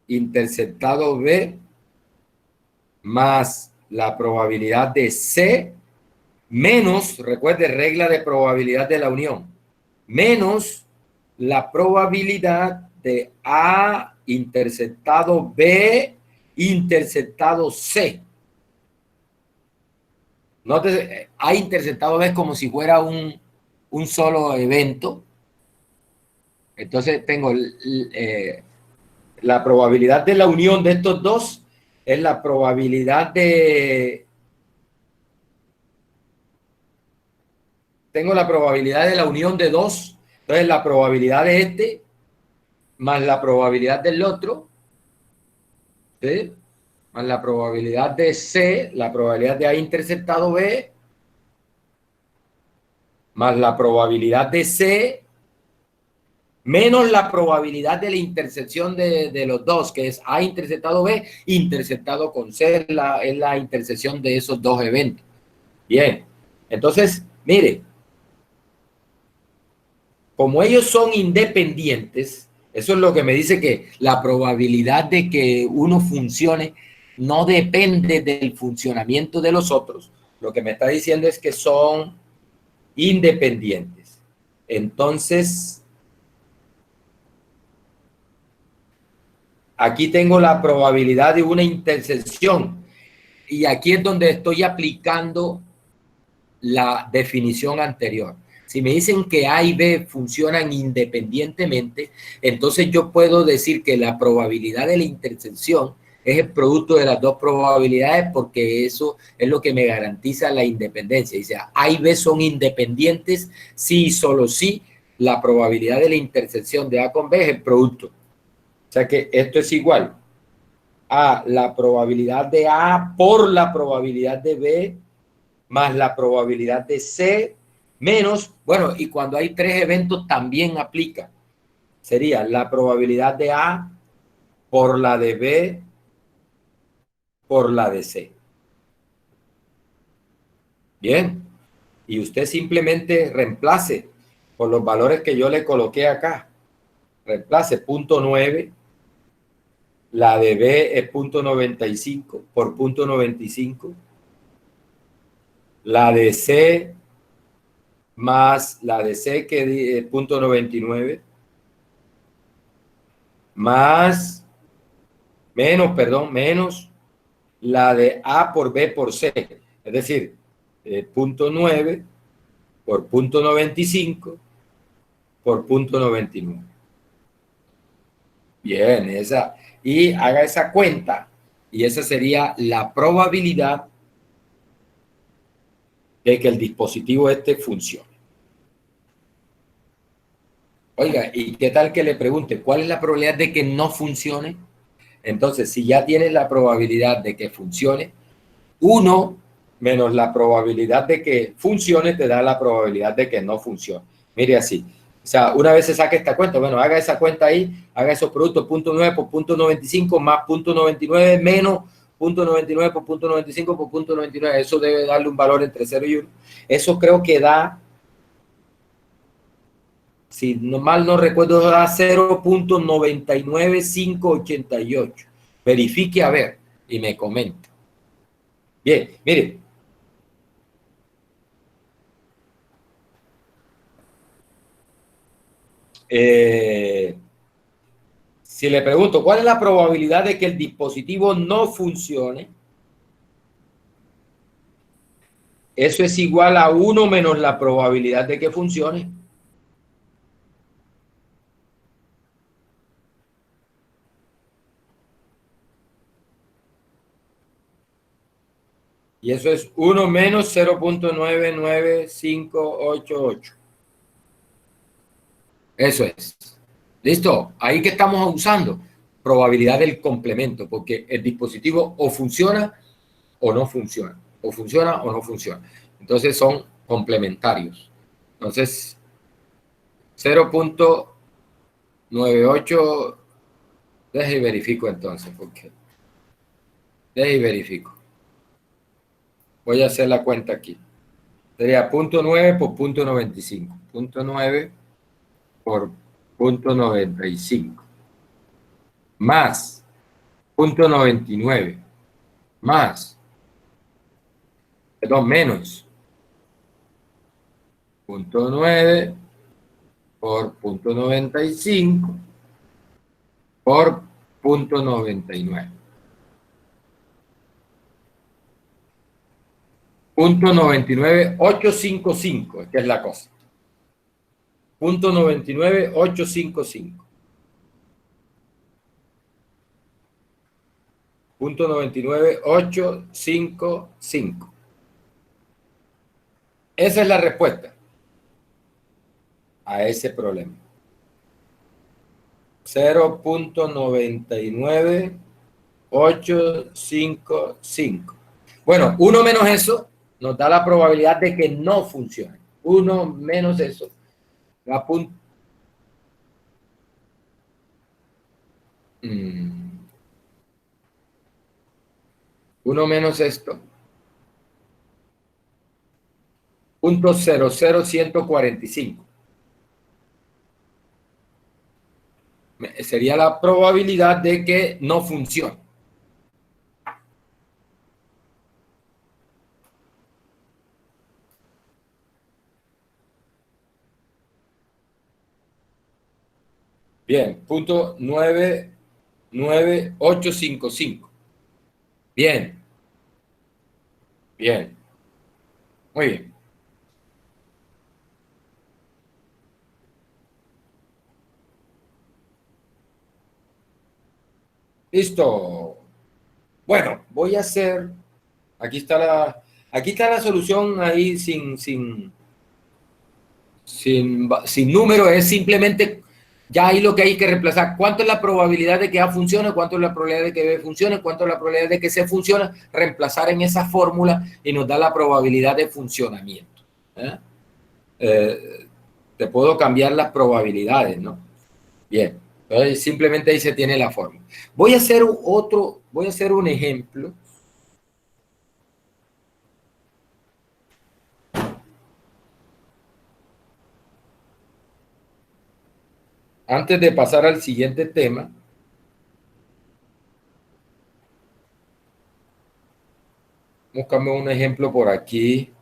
interceptado B más la probabilidad de C menos, recuerde, regla de probabilidad de la unión, menos la probabilidad de A interceptado B interceptado C. Nótese, A interceptado B es como si fuera un solo evento. Entonces tengo la probabilidad de la unión de estos dos es la probabilidad de... Tengo la probabilidad de la unión de dos. Entonces la probabilidad de este más la probabilidad del otro, ¿sí? Más la probabilidad de C, la probabilidad de A interceptado B, más la probabilidad de C, menos la probabilidad de la intersección de los dos, que es A interceptado B, interceptado con C, es la intersección de esos dos eventos. Bien, entonces, mire, como ellos son independientes, eso es lo que me dice que la probabilidad de que uno funcione no depende del funcionamiento de los otros. Lo que me está diciendo es que son independientes. Entonces, aquí tengo la probabilidad de una intersección y aquí es donde estoy aplicando la definición anterior. Si me dicen que A y B funcionan independientemente, entonces yo puedo decir que la probabilidad de la intersección es el producto de las dos probabilidades porque eso es lo que me garantiza la independencia. Dice, A y B son independientes si y solo si la probabilidad de la intersección de A con B es el producto. O sea que esto es igual a la probabilidad de A por la probabilidad de B más la probabilidad de C menos, bueno, y cuando hay tres eventos también aplica. Sería la probabilidad de A por la de B por la de C. Bien. Y usted simplemente reemplace por los valores que yo le coloqué acá. Reemplace 0.9, la de B es 0.95 por 0.95, la de C más la de C que es 0.99, más, menos la de A por B por C, es decir, 0.9 por 0.95 por 0.99. Bien, esa, y haga esa cuenta, y esa sería la probabilidad de que el dispositivo este funcione. Oiga, ¿y qué tal que le pregunte cuál es la probabilidad de que no funcione? Entonces, si ya tienes la probabilidad de que funcione, 1 menos la probabilidad de que funcione te da la probabilidad de que no funcione. Mire así. O sea, una vez se saque esta cuenta, bueno, haga esa cuenta ahí, haga esos productos 0.9 por 0.95 más 0.99 menos 0.99 por 0.95 por 0.99. Eso debe darle un valor entre 0 y 1. Eso creo que da, si no mal no recuerdo, da 0.99588. Verifique a ver y me comenta. Bien, mire. Si le pregunto, ¿cuál es la probabilidad de que el dispositivo no funcione? Eso es igual a 1 menos la probabilidad de que funcione. Y eso es 1 menos 0.99588. Eso es. ¿Listo? Ahí que estamos usando probabilidad del complemento, porque el dispositivo o funciona o no funciona. O funciona o no funciona. Entonces son complementarios. Entonces, 0.98, deje y verifico entonces, porque deje y verifico. Voy a hacer la cuenta aquí. Sería 0.9 por 0.95. 0.9 por 0.95. Más 0.99. Más, perdón, menos 0.9 por 0.95 por 0.99. 0.99855, que es la cosa. 0.99855. 0.99855. Esa es la respuesta a ese problema. 0.99855. Bueno, 1 menos eso nos da la probabilidad de que no funcione. 1 menos eso. La 1 menos esto. 0.00145. Sería la probabilidad de que no funcione. Bien, 0.99855. Bien, bien, muy bien. Listo. Bueno, voy a hacer, aquí está la solución ahí sin número, es simplemente, ya ahí lo que hay que reemplazar. ¿Cuánto es la probabilidad de que A funcione? ¿Cuánto es la probabilidad de que B funcione? ¿Cuánto es la probabilidad de que C funcione? Reemplazar en esa fórmula y nos da la probabilidad de funcionamiento. ¿Eh? Te puedo cambiar las probabilidades, ¿no? Bien, entonces simplemente ahí se tiene la fórmula. Voy a hacer un ejemplo. Antes de pasar al siguiente tema, buscarme un ejemplo por aquí.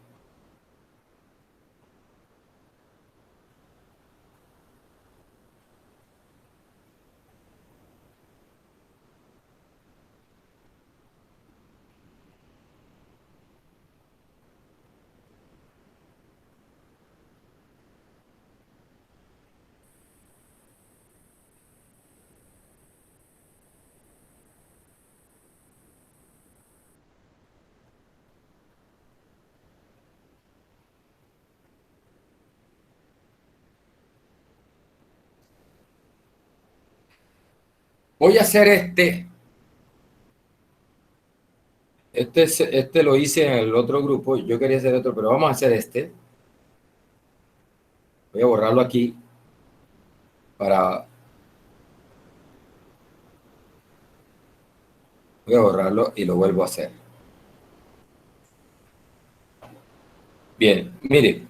Voy a hacer este lo hice en el otro grupo, yo quería hacer otro, pero vamos a hacer este. Voy a borrarlo aquí para... Voy a borrarlo y lo vuelvo a hacer. Bien, mire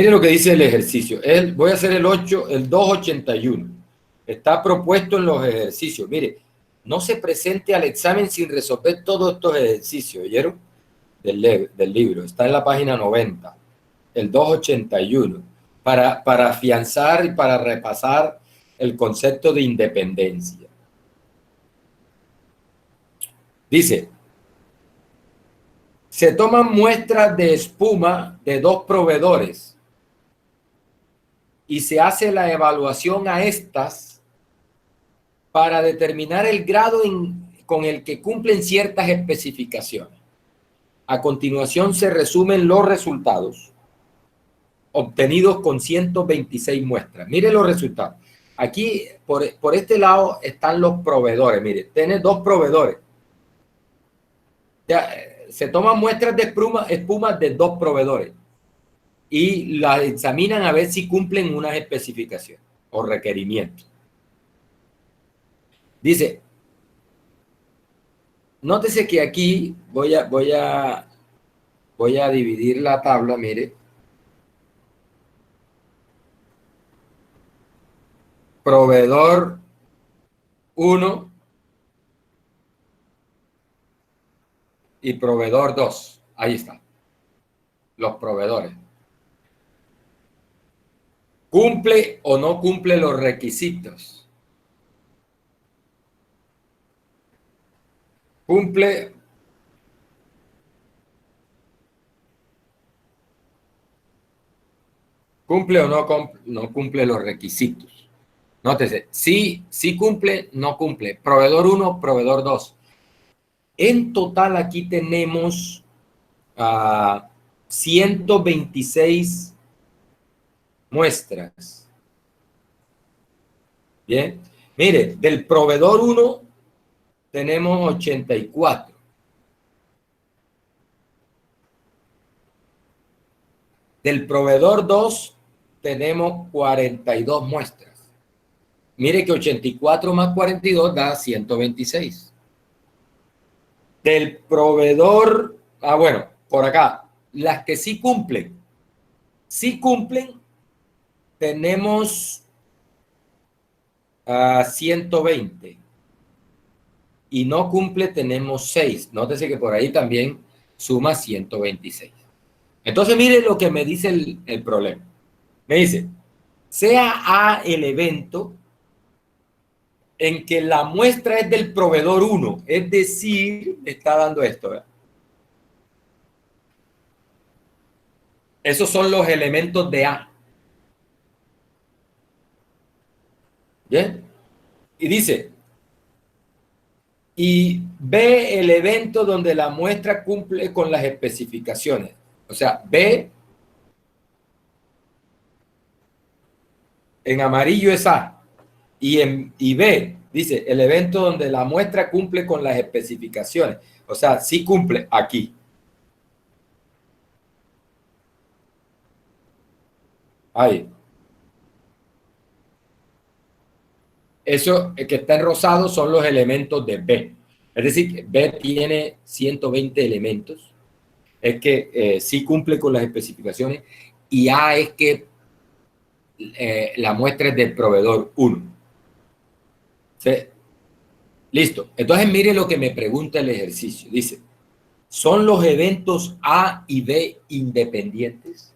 lo que dice el ejercicio. Voy a hacer el 281. Está propuesto en los ejercicios. Mire, no se presente al examen sin resolver todos estos ejercicios, ¿oyeron? Del libro. Está en la página 90, el 281, para afianzar y para repasar el concepto de independencia. Dice, se toman muestras de espuma de dos proveedores y se hace la evaluación a estas para determinar el grado con el que cumplen ciertas especificaciones. A continuación se resumen los resultados obtenidos con 126 muestras. Mire los resultados. Aquí, por este lado, están los proveedores. Mire, tiene dos proveedores. Ya, se toman muestras de espuma de dos proveedores y las examinan a ver si cumplen unas especificaciones o requerimientos. Dice, nótese que aquí voy a dividir la tabla, mire. Proveedor 1 y proveedor 2. Ahí está. Los proveedores. ¿Cumple o no cumple los requisitos? ¿Cumple o no cumple los requisitos? Nótese, sí cumple, no cumple. Proveedor 1, proveedor 2. En total aquí tenemos 126 muestras. Bien, mire, del proveedor 1 tenemos 84. Del proveedor 2 tenemos 42 muestras. Mire que 84 más 42 da 126. Del proveedor, bueno, por acá, las que sí cumplen, tenemos 120. Y no cumple, tenemos 6. Nótese que por ahí también suma 126. Entonces, mire lo que me dice el problema. Me dice, sea A el evento en que la muestra es del proveedor 1, es decir, está dando esto, ¿verdad? Esos son los elementos de A. ¿Bien? Y dice, y B el evento donde la muestra cumple con las especificaciones. O sea, B en amarillo es A. Y B, dice, el evento donde la muestra cumple con las especificaciones. O sea, sí cumple aquí. Ahí. Eso que está en rosado son los elementos de B. Es decir, B tiene 120 elementos. Es que sí cumple con las especificaciones. Y A es que la muestra es del proveedor 1. ¿Sí? Listo. Entonces, mire lo que me pregunta el ejercicio. Dice, ¿Son los eventos A y B independientes?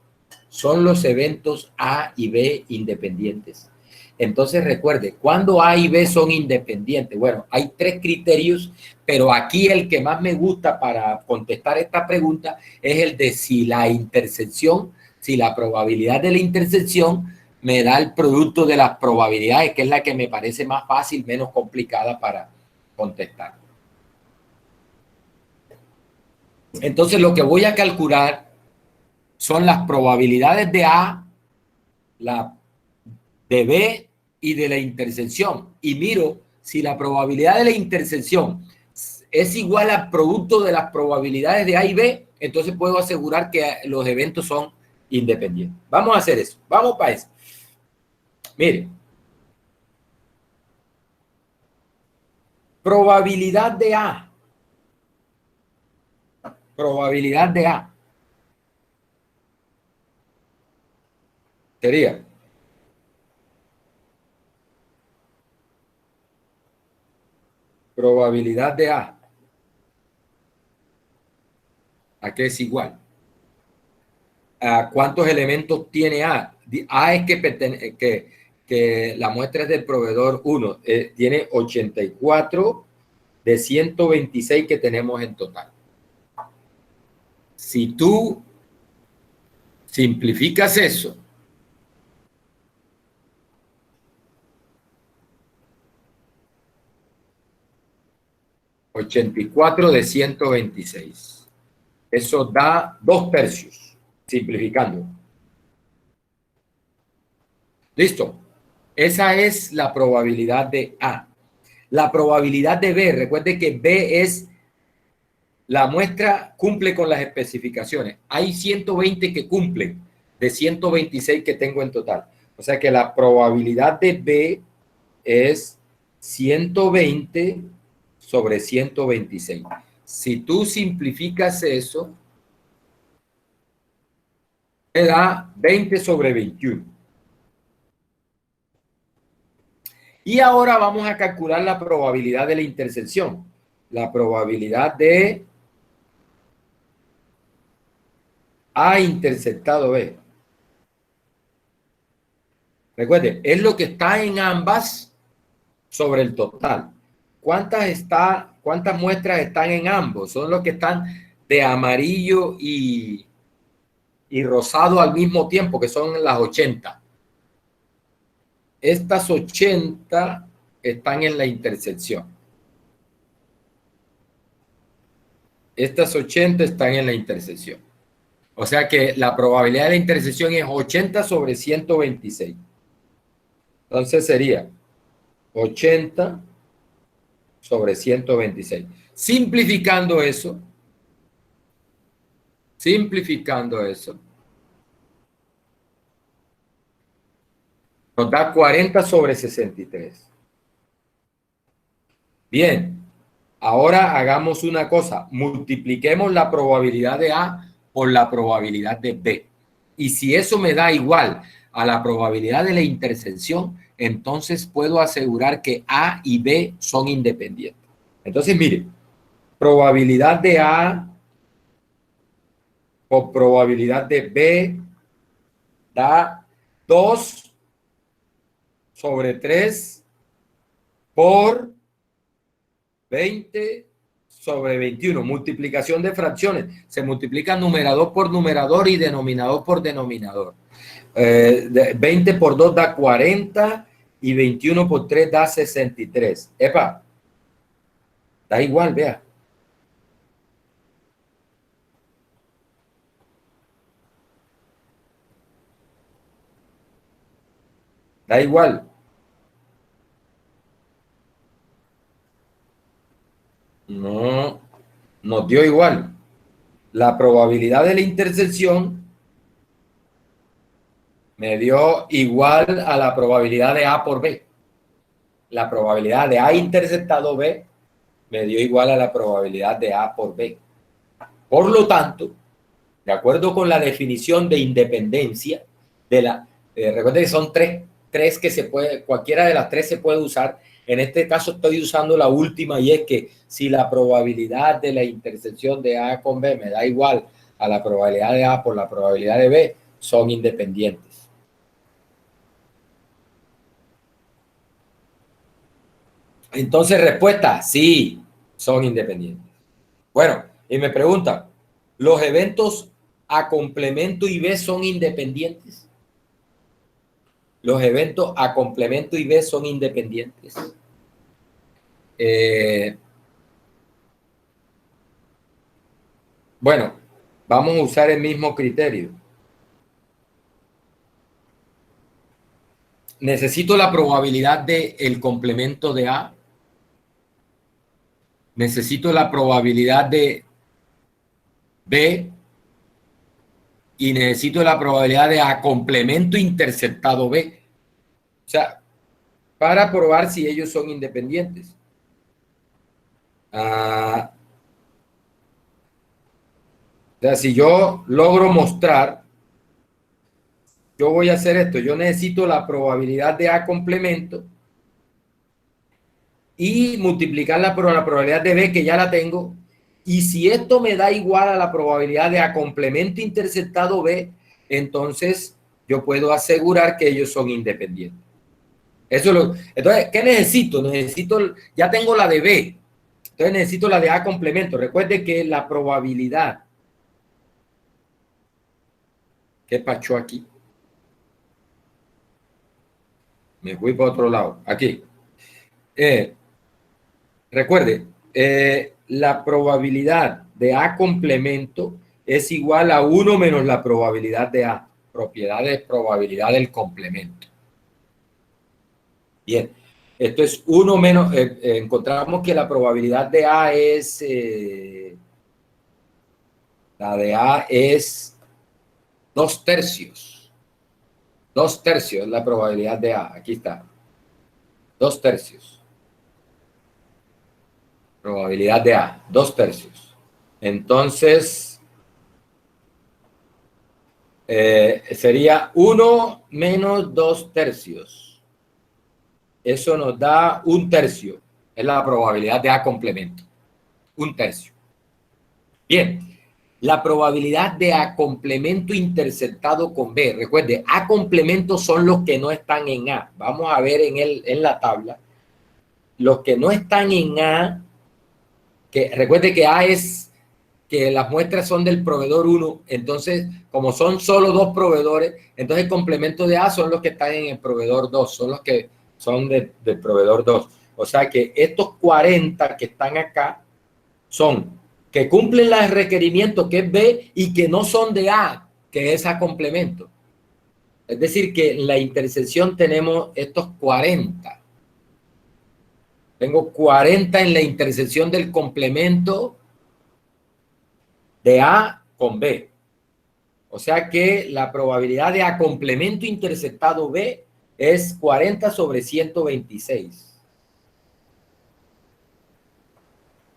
¿Son los eventos A y B independientes? Entonces recuerde, ¿cuándo A y B son independientes? Bueno, hay tres criterios, pero aquí el que más me gusta para contestar esta pregunta es el de si la intersección, si la probabilidad de la intersección me da el producto de las probabilidades, que es la que me parece más fácil, menos complicada para contestar. Entonces lo que voy a calcular son las probabilidades de A, la de B y de la intersección. Y miro si la probabilidad de la intersección es igual al producto de las probabilidades de A y B, entonces puedo asegurar que los eventos son independientes. Vamos a hacer eso. Vamos para eso. Mire. Probabilidad de A. Probabilidad de A. Sería probabilidad de A. ¿A qué es igual? ¿A cuántos elementos tiene A? A es que la muestra es del proveedor 1. Tiene 84 de 126 que tenemos en total. Si tú simplificas eso, ...84 de 126... eso da 2/3, simplificando. ¿Listo? Esa es la probabilidad de A. La probabilidad de B, recuerde que B es la muestra, cumple con las especificaciones. Hay 120 que cumplen de 126 que tengo en total. O sea que la probabilidad de B es 120 sobre 126. Si tú simplificas eso, te da 20 sobre 21. Y ahora vamos a calcular la probabilidad de la intersección. La probabilidad de A intersectado B. Recuerde, es lo que está en ambas sobre el total. ¿Cuántas muestras están en ambos? Son los que están de amarillo y rosado al mismo tiempo, que son las 80. Estas 80 están en la intersección. Estas 80 están en la intersección. O sea que la probabilidad de la intersección es 80 sobre 126. Entonces sería 80 sobre 126. Simplificando eso, nos da 40 sobre 63. Bien, ahora hagamos una cosa, multipliquemos la probabilidad de A por la probabilidad de B. Y si eso me da igual a la probabilidad de la intersección, entonces puedo asegurar que A y B son independientes. Entonces, mire, probabilidad de A por probabilidad de B da 2 sobre 3 por 20 sobre 21. Multiplicación de fracciones. Se multiplica numerador por numerador y denominador por denominador. 20 por 2 da 40 y 21 por 3 da 63. Epa, da igual, vea. Da igual. No, nos dio igual. La probabilidad de la intersección me dio igual a la probabilidad de A por B. La probabilidad de A intersectado B me dio igual a la probabilidad de A por B. Por lo tanto, de acuerdo con la definición de independencia, recuerden que son tres que se puede, cualquiera de las tres se puede usar. En este caso estoy usando la última y es que si la probabilidad de la intersección de A con B me da igual a la probabilidad de A por la probabilidad de B, son independientes. Entonces, respuesta, sí, son independientes. Bueno, y me preguntan, ¿los eventos A complemento y B son independientes? Los eventos A complemento y B son independientes. Bueno, vamos a usar el mismo criterio. Necesito la probabilidad del complemento de A. Necesito la probabilidad de B. Y necesito la probabilidad de A complemento interceptado B. O sea, para probar si ellos son independientes. O sea, si yo logro mostrar, yo voy a hacer esto. Yo necesito la probabilidad de A complemento y multiplicarla por la probabilidad de B, que ya la tengo. Y si esto me da igual a la probabilidad de A complemento interceptado B, entonces yo puedo asegurar que ellos son independientes. Entonces, ¿qué necesito? Ya tengo la de B. Entonces necesito la de A complemento. Recuerde que la probabilidad. ¿Qué pasó aquí? Me fui para otro lado. Aquí. Recuerde, la probabilidad de A complemento es igual a 1 menos la probabilidad de A. Propiedad de probabilidad del complemento. Bien. Esto es 1 menos. Encontramos que la probabilidad de A es. La de A es 2/3. 2/3 es la probabilidad de A. Aquí está. 2/3. Probabilidad de A. 2/3. Entonces, sería 1 menos 2/3. Eso nos da 1/3. Es la probabilidad de A complemento. 1/3. Bien. La probabilidad de A complemento interceptado con B. Recuerde, A complemento son los que no están en A. Vamos a ver en la tabla. Los que no están en A, que recuerde que A es que las muestras son del proveedor 1, entonces como son solo 2 proveedores, entonces el complemento de A son los que están en el proveedor 2, son los que son del proveedor 2. O sea que estos 40 que están acá son que cumplen los requerimientos que es B y que no son de A, que es A complemento. Es decir, que en la intersección tenemos estos 40. Tengo 40 en la intersección del complemento de A con B. O sea que la probabilidad de A complemento interceptado B es 40 sobre 126.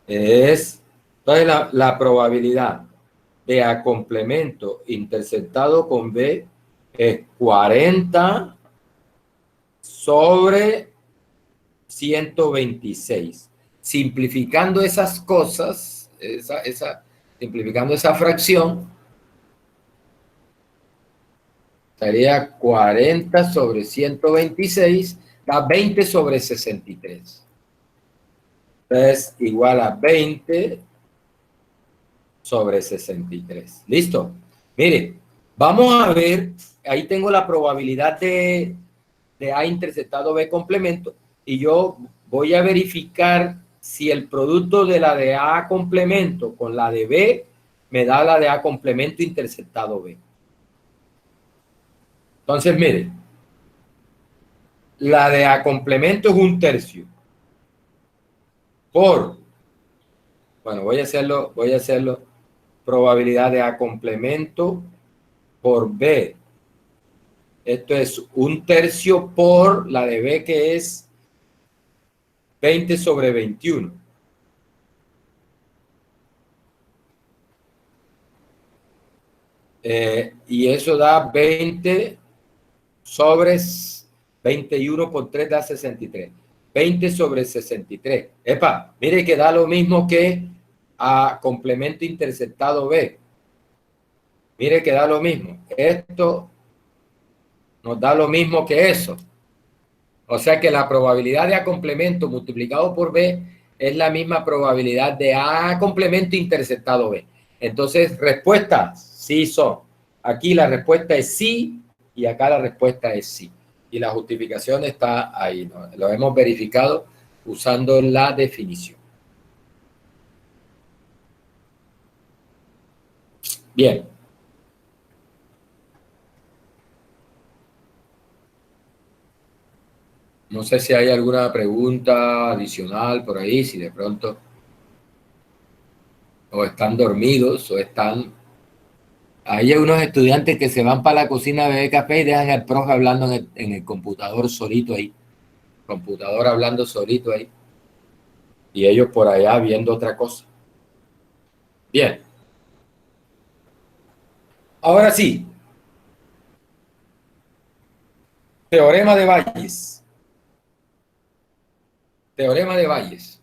Entonces la probabilidad de A complemento interceptado con B es 40 sobre 126. Simplificando esas cosas, simplificando esa fracción, sería 40 sobre 126, da 20 sobre 63. Entonces, igual a 20 sobre 63. ¿Listo? Mire, vamos a ver, ahí tengo la probabilidad de A interceptado B complemento y yo voy a verificar si el producto de la de A complemento con la de B me da la de A complemento interceptado B. Entonces, mire, la de A complemento es 1/3 por, bueno, voy a hacerlo, probabilidad de A complemento por B. Esto es 1/3 por la de B, que es 20 sobre 21. Y eso da 20 sobre 21 por 3 da 63. 20 sobre 63. Epa, mire que da lo mismo que a complemento interceptado B. Mire que da lo mismo. Esto nos da lo mismo que eso. O sea que la probabilidad de A complemento multiplicado por B es la misma probabilidad de A complemento interceptado B. Entonces, respuesta, sí son. Aquí la respuesta es sí y acá la respuesta es sí. Y la justificación está ahí, ¿no? Lo hemos verificado usando la definición. Bien. No sé si hay alguna pregunta adicional por ahí, si de pronto o están dormidos o están... Hay unos estudiantes que se van para la cocina a beber café y dejan al profe hablando en el computador solito ahí. Computador hablando solito ahí. Y ellos por allá viendo otra cosa. Bien. Ahora sí. Teorema de Bayes. Teorema de Bayes.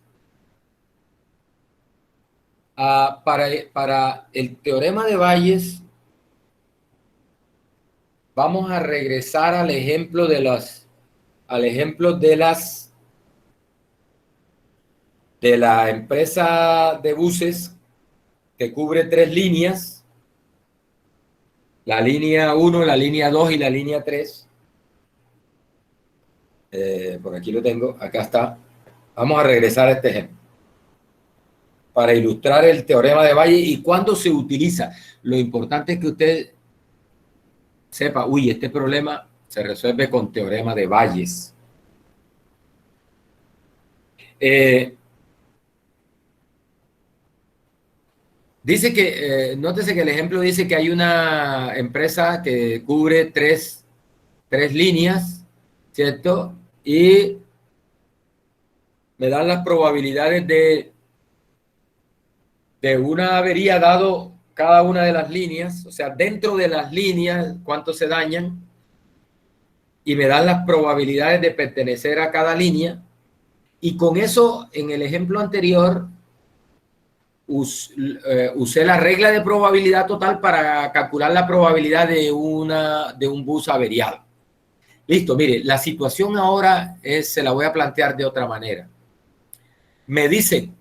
Para el teorema de Bayes, vamos a regresar al ejemplo de la empresa de buses que cubre 3 líneas, la línea 1, la línea 2 y la línea 3. Por aquí lo tengo, acá está. Vamos a regresar a este ejemplo para ilustrar el teorema de Bayes y cuándo se utiliza. Lo importante es que usted sepa, uy, este problema se resuelve con teorema de Bayes. Dice que, nótese que el ejemplo dice que hay una empresa que cubre tres líneas, ¿cierto? Y me dan las probabilidades de una avería dado cada una de las líneas, o sea, dentro de las líneas, cuánto se dañan, y me dan las probabilidades de pertenecer a cada línea. Y con eso, en el ejemplo anterior, usé la regla de probabilidad total para calcular la probabilidad de un bus averiado. Listo, mire, la situación ahora se la voy a plantear de otra manera. Me dicen,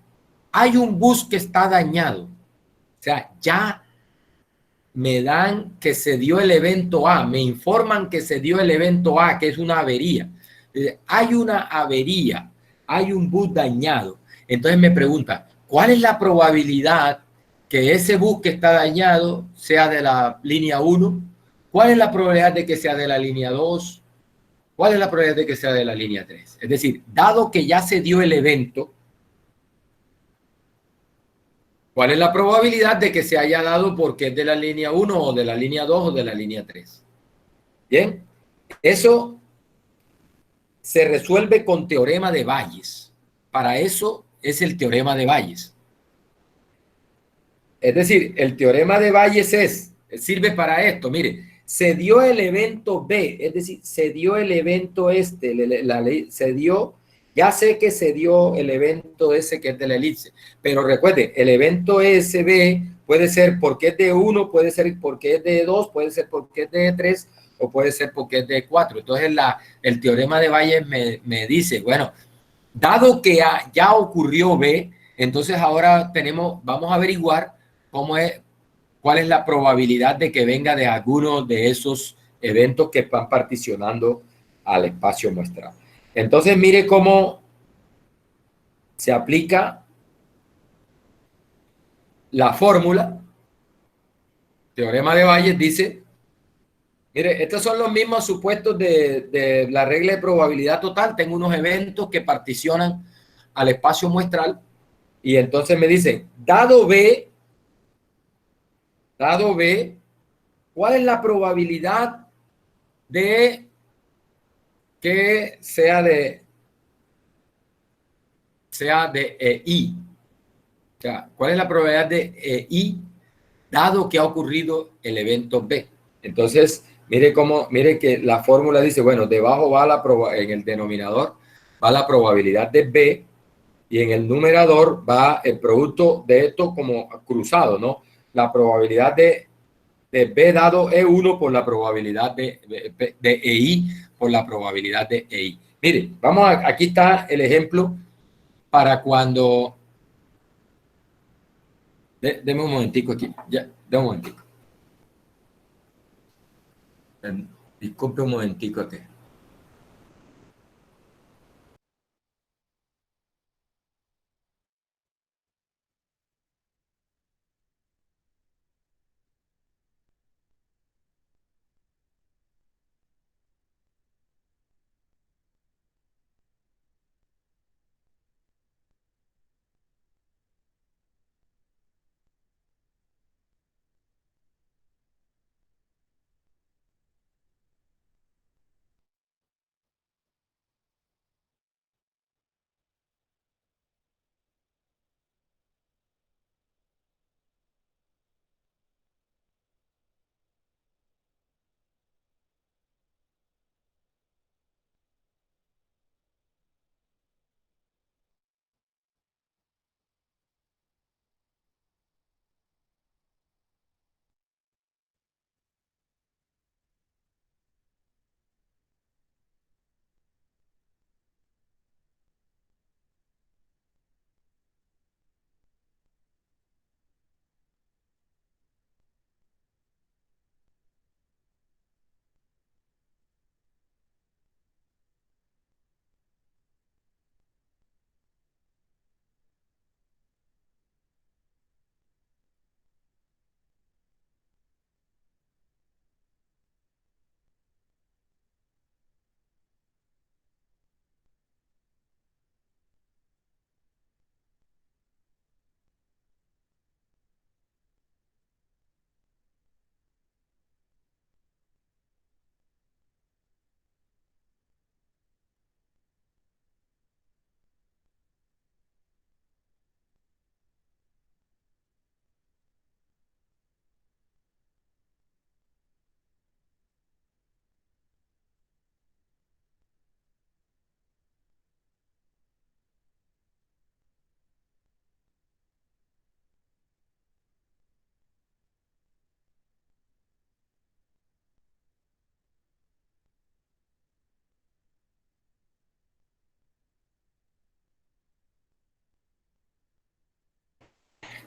hay un bus que está dañado. O sea, ya me dan que se dio el evento A, me informan que se dio el evento A, que es una avería. Hay una avería, hay un bus dañado. Entonces me pregunta, ¿cuál es la probabilidad que ese bus que está dañado sea de la línea 1? ¿Cuál es la probabilidad de que sea de la línea 2? ¿Cuál es la probabilidad de que sea de la línea 3? Es decir, dado que ya se dio el evento, ¿cuál es la probabilidad de que se haya dado porque es de la línea 1 o de la línea 2 o de la línea 3? Bien, eso se resuelve con teorema de Bayes. Para eso es el teorema de Bayes. Es decir, el teorema de Bayes sirve para esto. Mire, se dio el evento B, es decir, se dio el evento se dio, ya sé que se dio el evento ese que es de la elipse, pero recuerde, el evento SB puede ser porque es de 1, puede ser porque es de 2, puede ser porque es de 3 o puede ser porque es de 4. Entonces el teorema de Bayes me dice, bueno, dado que ya ocurrió B, entonces ahora vamos a averiguar cuál es la probabilidad de que venga de alguno de esos eventos que van particionando al espacio muestral. Entonces, mire cómo se aplica la fórmula. Teorema de Bayes dice, mire, estos son los mismos supuestos de la regla de probabilidad total. Tengo unos eventos que particionan al espacio muestral y entonces me dicen, dado B, ¿cuál es la probabilidad de que sea de I? O sea, ¿cuál es la probabilidad de I dado que ha ocurrido el evento B? Entonces, mire que la fórmula dice, bueno, debajo va en el denominador, va la probabilidad de B, y en el numerador va el producto de esto como cruzado, ¿no? La probabilidad de B dado E1 por la probabilidad de EI por la probabilidad de EI. Mire, aquí está el ejemplo para cuando... Deme un momentico aquí, ya, deme un momentico. Disculpe un momentico aquí.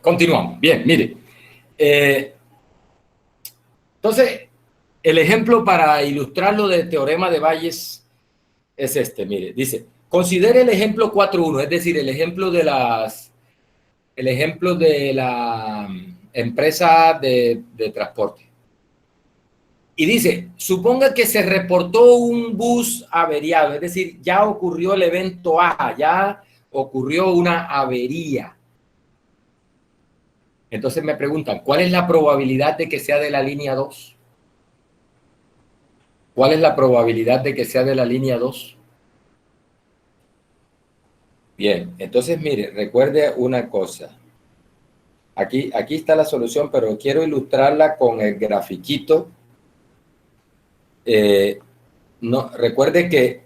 Continuamos. Bien, mire. Entonces, el ejemplo para ilustrarlo del teorema de Bayes es este, mire, dice, considere el ejemplo 4.1, es decir, el ejemplo de la empresa de transporte. Y dice, suponga que se reportó un bus averiado, es decir, ya ocurrió el evento A, ya ocurrió una avería. Entonces me preguntan, ¿cuál es la probabilidad de que sea de la línea 2? ¿Cuál es la probabilidad de que sea de la línea 2? Bien, entonces mire, recuerde una cosa. Aquí está la solución, pero quiero ilustrarla con el grafiquito. No, recuerde que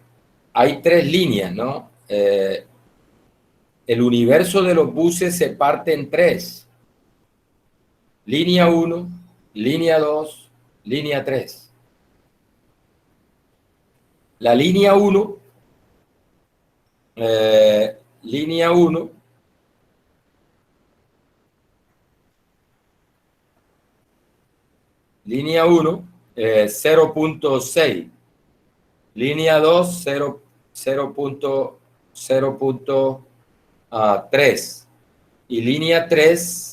hay tres líneas, ¿no? El universo de los buses se parte en tres. Línea 1, línea 2, línea 3. La línea 1, línea 1, línea 1, 0.6. Línea 2, 0.3. Y línea 3,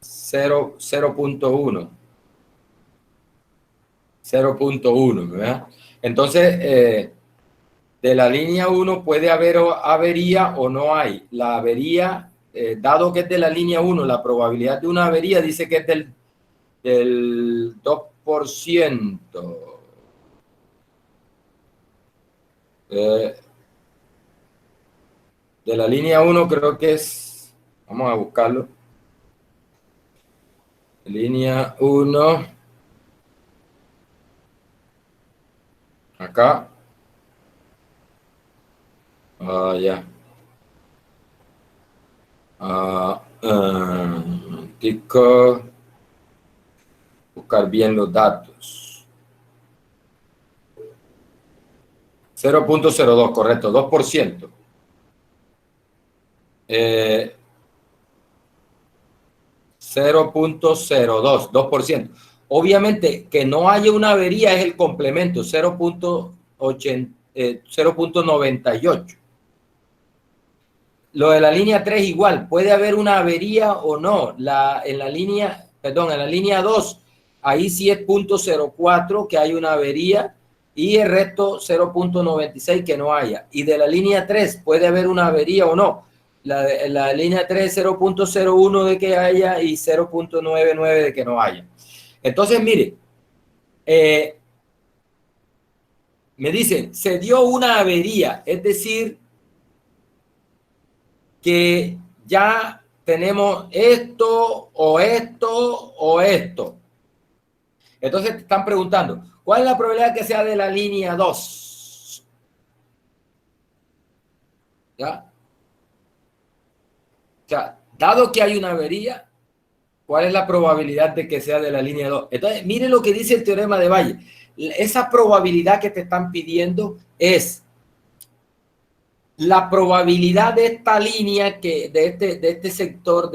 0.1. 0.1, ¿verdad? Entonces, de la línea 1 puede haber avería o no hay. La avería, dado que es de la línea 1, la probabilidad de una avería dice que es del 2%. De la línea 1 creo que es, vamos a buscarlo. Línea 1, acá. Ya. Tico, buscar bien los datos. 0.02, correcto, 2%. 0.02, 2%. Obviamente que no haya una avería es el complemento, 0.98. Lo de la línea 3 igual, puede haber una avería o no. En la línea 2, ahí sí es 0.04 que hay una avería y el resto 0.96 que no haya. Y de la línea 3 puede haber una avería o no. La línea 3 0.01 de que haya y 0.99 de que no haya. Entonces, mire, me dicen, se dio una avería, es decir, que ya tenemos esto o esto o esto. Entonces te están preguntando, ¿cuál es la probabilidad que sea de la línea 2? ¿Ya? O sea, dado que hay una avería, ¿cuál es la probabilidad de que sea de la línea 2? Entonces, mire lo que dice el teorema de Bayes. Esa probabilidad que te están pidiendo es la probabilidad de esta línea, de este sector,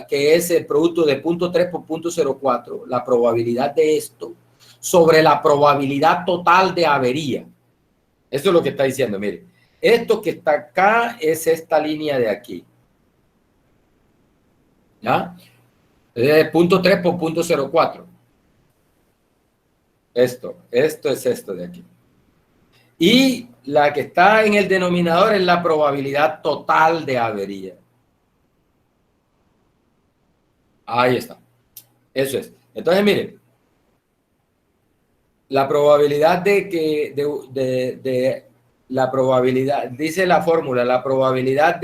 que es el producto de 0.3 por 0.04, la probabilidad de esto sobre la probabilidad total de avería. Eso es lo que está diciendo, mire. Esto que está acá es esta línea de aquí. ¿Ya? Es 0.3 por 0.04. Esto es esto de aquí. Y la que está en el denominador es la probabilidad total de avería. Ahí está. Eso es. Entonces, miren, la probabilidad de la probabilidad, dice la fórmula, la probabilidad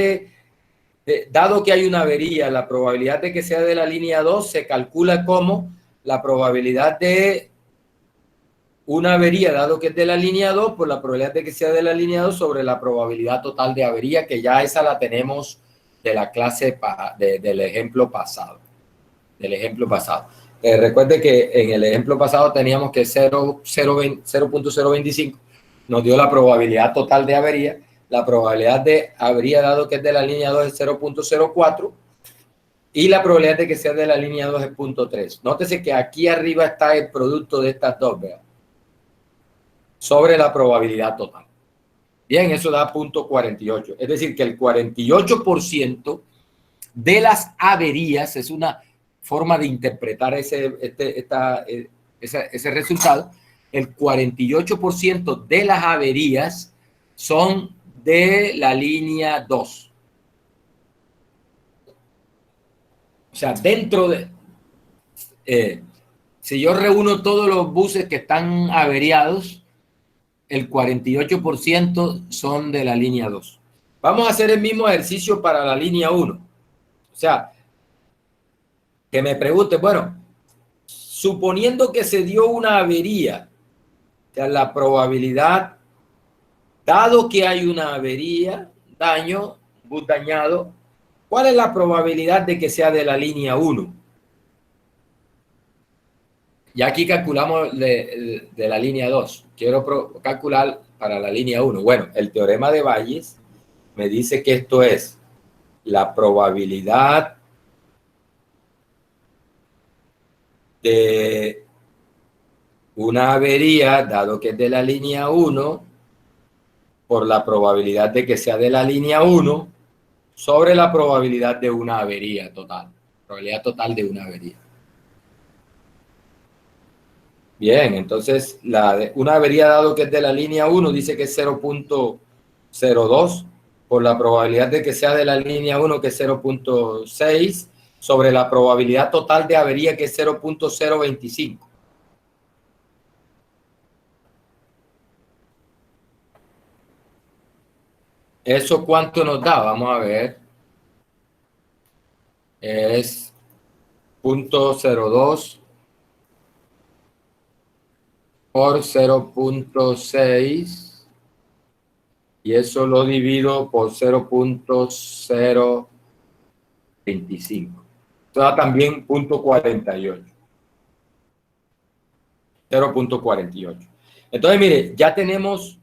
dado que hay una avería, la probabilidad de que sea de la línea 2 se calcula como la probabilidad de una avería, dado que es de la línea 2, por la probabilidad de que sea de la línea 2 sobre la probabilidad total de avería, que ya esa la tenemos de la clase del ejemplo pasado. Recuerde que en el ejemplo pasado teníamos que 0.025 nos dio la probabilidad total de avería. La probabilidad de avería, dado que es de la línea 2, es 0.04 y la probabilidad de que sea de la línea 2 es 0.3. Nótese que aquí arriba está el producto de estas dos, vean, sobre la probabilidad total. Bien, eso da 0.48. Es decir, que el 48% de las averías es una forma de interpretar ese resultado. El 48% de las averías son de la línea 2. O sea, dentro de... si yo reúno todos los buses que están averiados, el 48% son de la línea 2. Vamos a hacer el mismo ejercicio para la línea 1. O sea, que me pregunte, bueno, suponiendo que se dio una avería, o sea, la probabilidad, dado que hay una avería, bus dañado, ¿cuál es la probabilidad de que sea de la línea 1? Y aquí calculamos de la línea 2. Quiero calcular para la línea 1. Bueno, el teorema de Bayes me dice que esto es la probabilidad de una avería, dado que es de la línea 1, por la probabilidad de que sea de la línea 1, sobre la probabilidad de una avería total. Probabilidad total de una avería. Bien, entonces una avería, dado que es de la línea 1, dice que es 0.02, por la probabilidad de que sea de la línea 1, que es 0.6, sobre la probabilidad total de avería, que es 0.025. ¿Eso cuánto nos da? Vamos a ver. Es 0.02 por 0.6 y eso lo divido por 0.025. Esto da también 0.48. 0.48. Entonces, mire, ya tenemos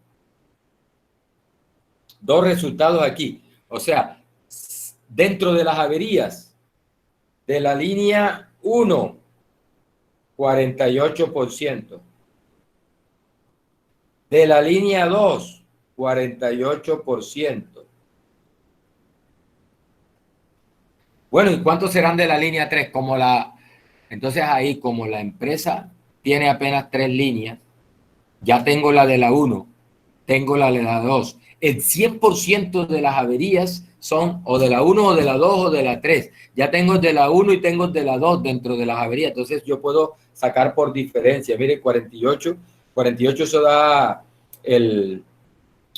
dos resultados aquí. O sea, dentro de las averías de la línea 1, 48%. De la línea 2, 48%. Bueno, ¿y cuántos serán de la línea 3? Entonces ahí, como la empresa tiene apenas 3 líneas, ya tengo la de la 1, tengo la de la 2. El 100% de las averías son o de la 1 o de la 2 o de la 3. Ya tengo de la 1 y tengo de la 2 dentro de las averías. Entonces yo puedo sacar por diferencia. Mire, 48 eso da el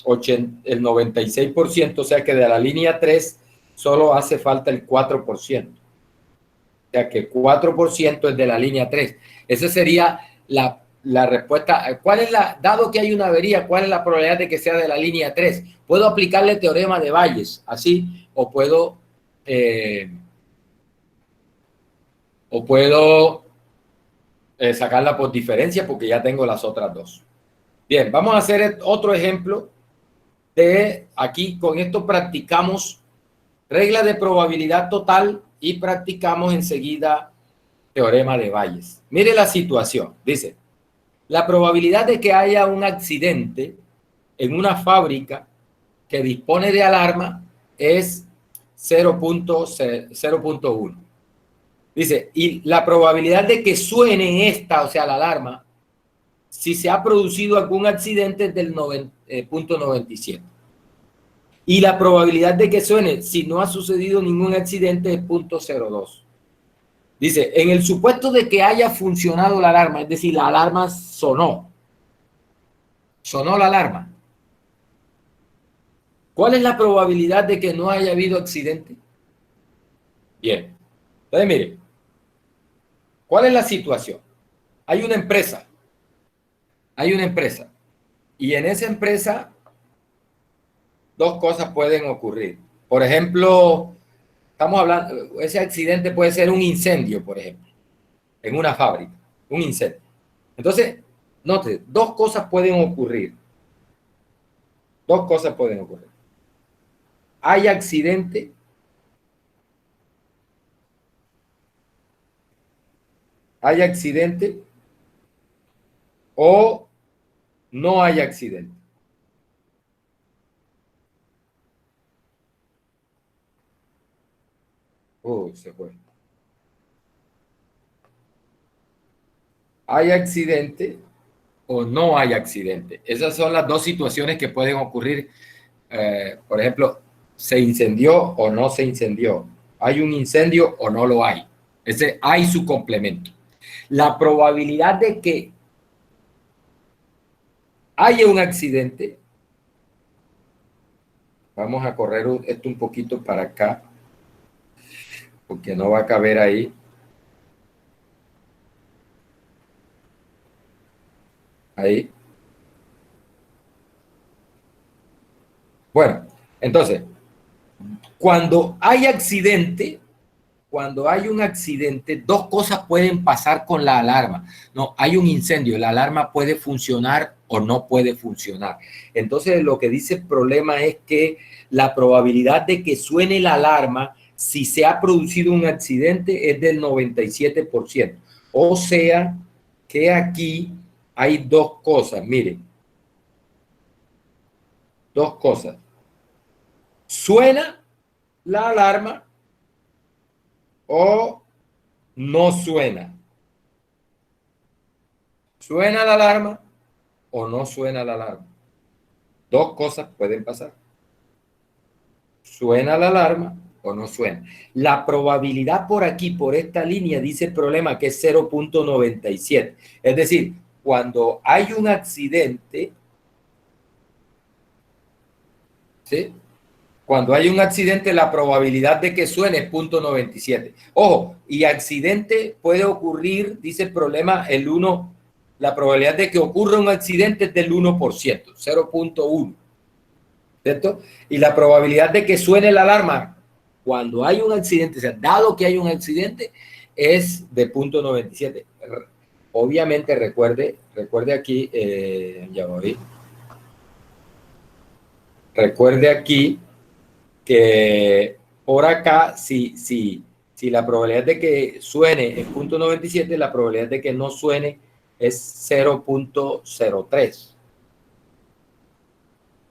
96%, o sea que de la línea 3 solo hace falta el 4%. O sea que 4% es de la línea 3. Esa sería la respuesta. Dado que hay una avería, ¿cuál es la probabilidad de que sea de la línea 3? Puedo aplicarle el teorema de Bayes, así, o puedo sacarla por diferencia porque ya tengo las otras dos. Bien, vamos a hacer otro ejemplo de aquí. Con esto practicamos regla de probabilidad total y practicamos enseguida teorema de Bayes. Mire la situación. Dice, la probabilidad de que haya un accidente en una fábrica que dispone de alarma es 0.1. Dice, y la probabilidad de que suene esta, o sea, la alarma, si se ha producido algún accidente es del 0.97. Y la probabilidad de que suene si no ha sucedido ningún accidente es 0.02. Dice, en el supuesto de que haya funcionado la alarma, es decir, la alarma sonó la alarma, ¿cuál es la probabilidad de que no haya habido accidente? Bien, entonces mire, ¿cuál es la situación? Hay una empresa, y en esa empresa dos cosas pueden ocurrir. Por ejemplo, estamos hablando, ese accidente puede ser un incendio, por ejemplo, en una fábrica, un incendio. Entonces, note, dos cosas pueden ocurrir. Hay accidente o no hay accidente. Se fue. ¿Hay accidente o no hay accidente? Esas son las dos situaciones que pueden ocurrir. Por ejemplo, ¿se incendió o no se incendió? ¿Hay un incendio o no lo hay? Ese hay su complemento. La probabilidad de que haya un accidente, vamos a correr esto un poquito para acá, porque no va a caber ahí. Ahí. Bueno, entonces, cuando hay un accidente, dos cosas pueden pasar con la alarma. No, hay un incendio, la alarma puede funcionar o no puede funcionar. Entonces, lo que dice el problema es que la probabilidad de que suene la alarma si se ha producido un accidente es del 97%. O sea, que aquí hay dos cosas, miren. Dos cosas. ¿Suena la alarma o no suena? ¿Suena la alarma o no suena la alarma? Dos cosas pueden pasar. ¿Suena la alarma o no suena? La probabilidad por aquí, por esta línea, dice el problema que es 0.97. Es decir, cuando hay un accidente, ¿sí? Cuando hay un accidente, la probabilidad de que suene es 0.97. Ojo, y accidente puede ocurrir, dice el problema, la probabilidad de que ocurra un accidente es del 1%, 0.1. ¿cierto? Y la probabilidad de que suene la alarma cuando hay un accidente, o sea, dado que hay un accidente, es de 0.97. Obviamente, recuerde aquí, ya voy. Recuerde aquí que por acá, si la probabilidad de que suene es 0.97, la probabilidad de que no suene es 0.03.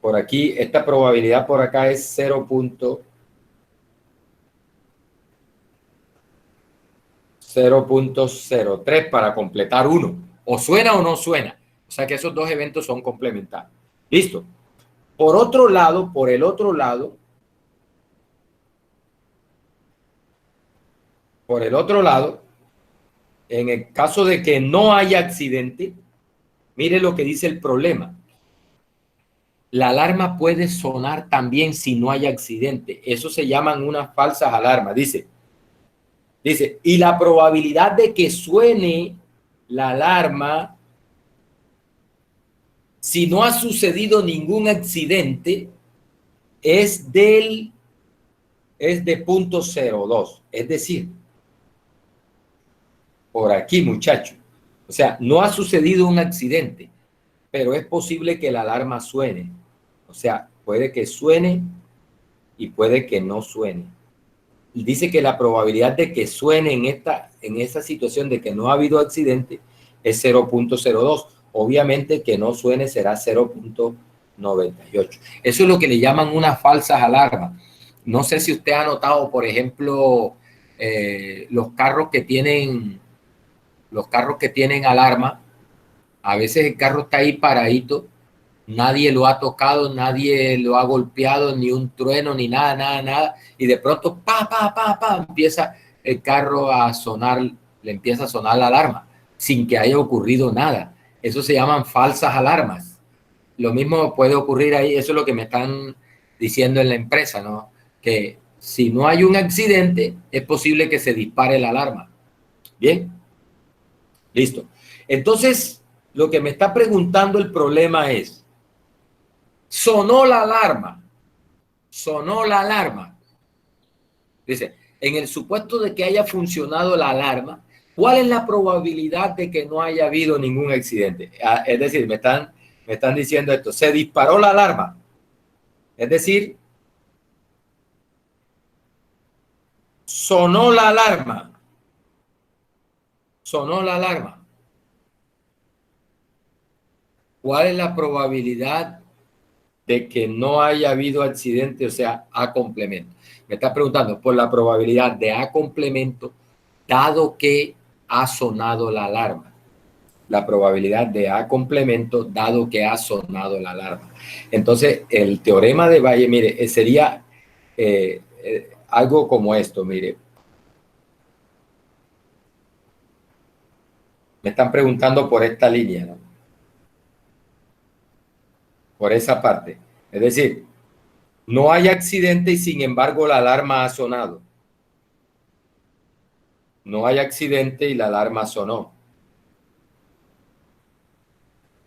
Por aquí, esta probabilidad por acá es 0.03 para completar 1. O suena o no suena. O sea que esos dos eventos son complementarios. Listo. Por otro lado, por el otro lado, en el caso de que no haya accidente, mire lo que dice el problema. La alarma puede sonar también si no hay accidente. Eso se llaman unas falsas alarmas. Dice, y la probabilidad de que suene la alarma si no ha sucedido ningún accidente es de 0.02. Es decir, por aquí, muchachos. O sea, no ha sucedido un accidente, pero es posible que la alarma suene. O sea, puede que suene y puede que no suene. Y dice que la probabilidad de que suene en esta situación de que no ha habido accidente es 0.02. Obviamente que no suene será 0.98. Eso es lo que le llaman unas falsas alarmas. No sé si usted ha notado, por ejemplo, los carros que tienen alarma. A veces el carro está ahí paradito, nadie lo ha tocado, nadie lo ha golpeado, ni un trueno, ni nada, nada, nada. Y de pronto, empieza el carro a sonar, le empieza a sonar la alarma, sin que haya ocurrido nada. Eso se llaman falsas alarmas. Lo mismo puede ocurrir ahí, eso es lo que me están diciendo en la empresa, ¿no? Que si no hay un accidente, es posible que se dispare la alarma. Bien, listo. Entonces, lo que me está preguntando el problema es, sonó la alarma. Sonó la alarma. Dice, en el supuesto de que haya funcionado la alarma, ¿cuál es la probabilidad de que no haya habido ningún accidente? Es decir, me están diciendo esto, se disparó la alarma. Es decir, sonó la alarma. Sonó la alarma. ¿Cuál es la probabilidad de que no haya habido accidente, o sea, A complemento? Me está preguntando por la probabilidad de A complemento, dado que ha sonado la alarma. La probabilidad de A complemento, dado que ha sonado la alarma. Entonces, el teorema de Bayes, mire, sería algo como esto, mire. Me están preguntando por esta línea, ¿no? Por esa parte. Es decir, no hay accidente y sin embargo la alarma ha sonado. No hay accidente y la alarma sonó.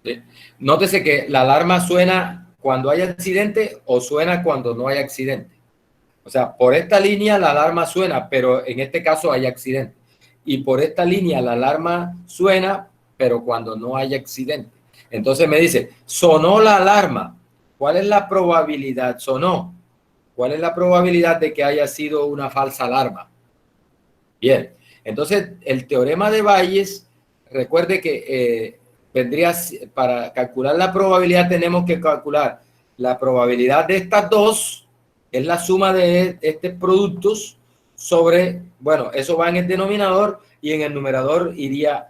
¿Sí? Nótese que la alarma suena cuando hay accidente o suena cuando no hay accidente. O sea, por esta línea la alarma suena, pero en este caso hay accidente. Y por esta línea la alarma suena, pero cuando no hay accidente. Entonces me dice, sonó la alarma. ¿Cuál es la probabilidad? Sonó. ¿Cuál es la probabilidad de que haya sido una falsa alarma? Bien, entonces el teorema de Bayes, recuerde que vendría, para calcular la probabilidad tenemos que calcular la probabilidad de estas dos, es la suma de estos productos sobre, bueno, eso va en el denominador y en el numerador iría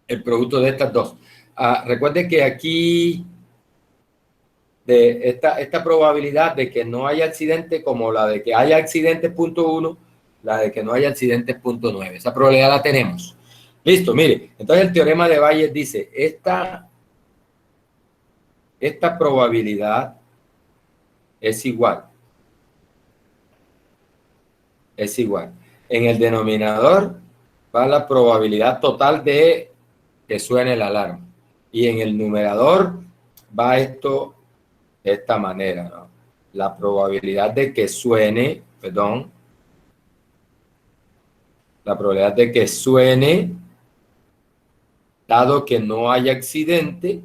el producto de estas dos. Recuerde que aquí de esta probabilidad de que no haya accidente, como la de que haya accidente 0.1, la de que no haya accidente 0.9. Esa probabilidad la tenemos. Listo, mire. Entonces el teorema de Bayes dice, esta probabilidad es igual. Es igual. En el denominador va la probabilidad total de que suene la alarma. Y en el numerador va esto de esta manera, ¿no? La probabilidad de que suene, perdón, la probabilidad de que suene, dado que no haya accidente,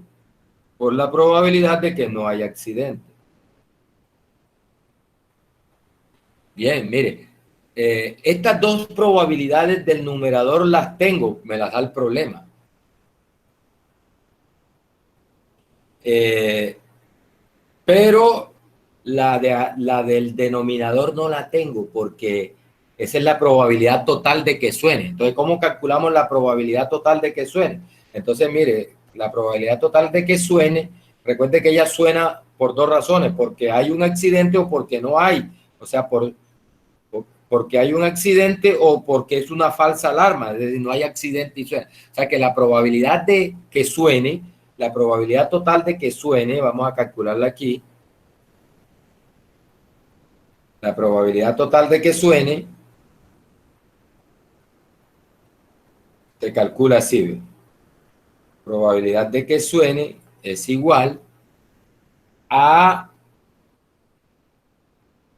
por la probabilidad de que no haya accidente. Bien, mire, estas dos probabilidades del numerador las tengo, me las da el problema. Pero la del denominador no la tengo porque esa es la probabilidad total de que suene. Entonces, ¿cómo calculamos la probabilidad total de que suene? Entonces, mire, la probabilidad total de que suene, recuerde que ella suena por dos razones, porque hay un accidente o porque no hay. O sea, porque hay un accidente o porque es una falsa alarma, es decir, no hay accidente y suena. O sea, que la probabilidad de que suene, la probabilidad total de que suene, vamos a calcularla aquí, la probabilidad total de que suene se calcula así. ¿Ve? Probabilidad de que suene es igual a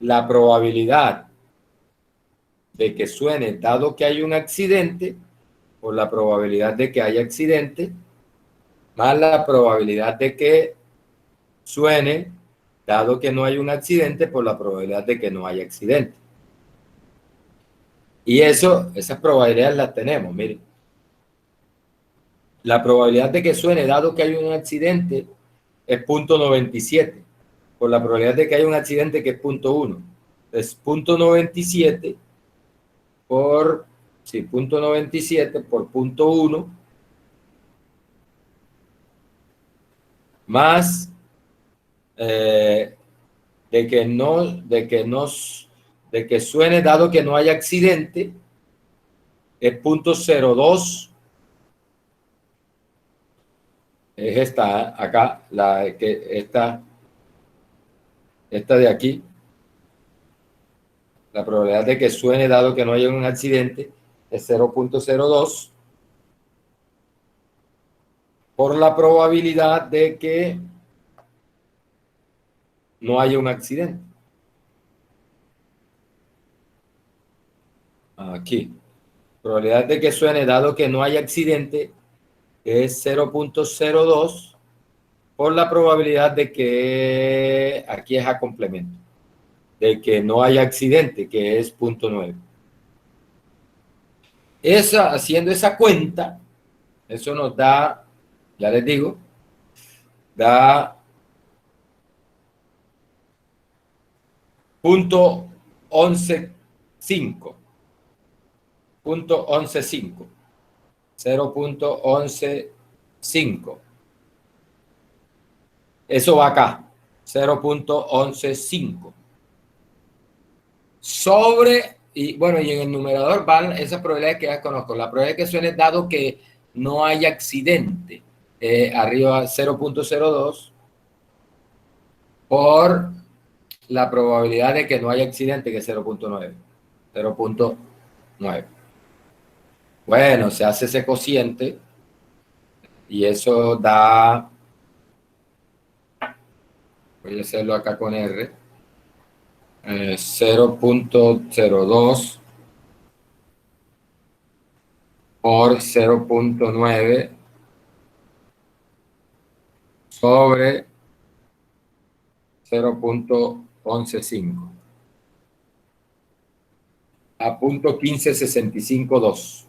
la probabilidad de que suene dado que hay un accidente por la probabilidad de que haya accidente más la probabilidad de que suene dado que no hay un accidente por la probabilidad de que no haya accidente. Y eso, esas probabilidades las tenemos, miren. La probabilidad de que suene dado que hay un accidente es 0.97, por la probabilidad de que haya un accidente que es 0.1. Es 0.97 por, sí, 0.97 por 0.1 más de que suene dado que no haya accidente es 0.02. Es esta acá, esta de aquí. La probabilidad de que suene dado que no haya un accidente es 0.02 por la probabilidad de que no haya un accidente. Aquí. Probabilidad de que suene dado que no haya accidente es 0.02 por la probabilidad de que, aquí es a complemento, de que no haya accidente, que es 0.9. Haciendo esa cuenta, eso nos da, ya les digo, da 0.115. 0.115. 0.115. Eso va acá. 0.115. Sobre, y bueno, y en el numerador van esas probabilidades que ya conozco. La probabilidad que suene dado que no haya accidente. Arriba 0.02 por la probabilidad de que no haya accidente, que es 0.9. 0.9. Bueno, se hace ese cociente y eso da, voy a hacerlo acá con R, 0.02 por 0.9 sobre 0.115 a 0.15652.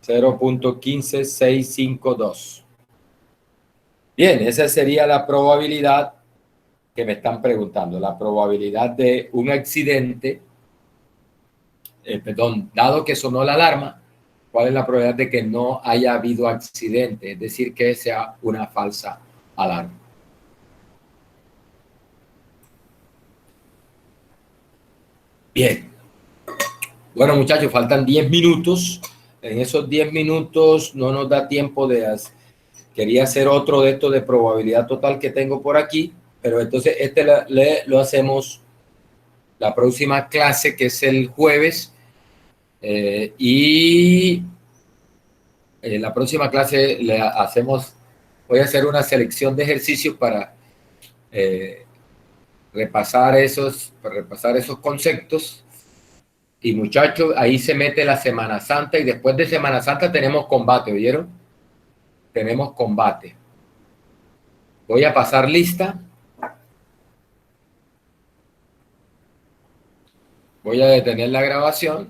0.15652. Bien, esa sería la probabilidad que me están preguntando, la probabilidad de un accidente, perdón, dado que sonó la alarma, ¿cuál es la probabilidad de que no haya habido accidente? Es decir, que sea una falsa alarma. Bien. Bueno, muchachos, faltan 10 minutos. En esos 10 minutos no nos da tiempo de hacer. Quería hacer otro de estos de probabilidad total que tengo por aquí, pero entonces lo hacemos la próxima clase, que es el jueves. Y En la próxima clase voy a hacer una selección de ejercicios para repasar esos conceptos. Y muchachos, ahí se mete la Semana Santa y después de Semana Santa tenemos combate, ¿oyeron? Tenemos combate. Voy a pasar lista. Voy a detener la grabación.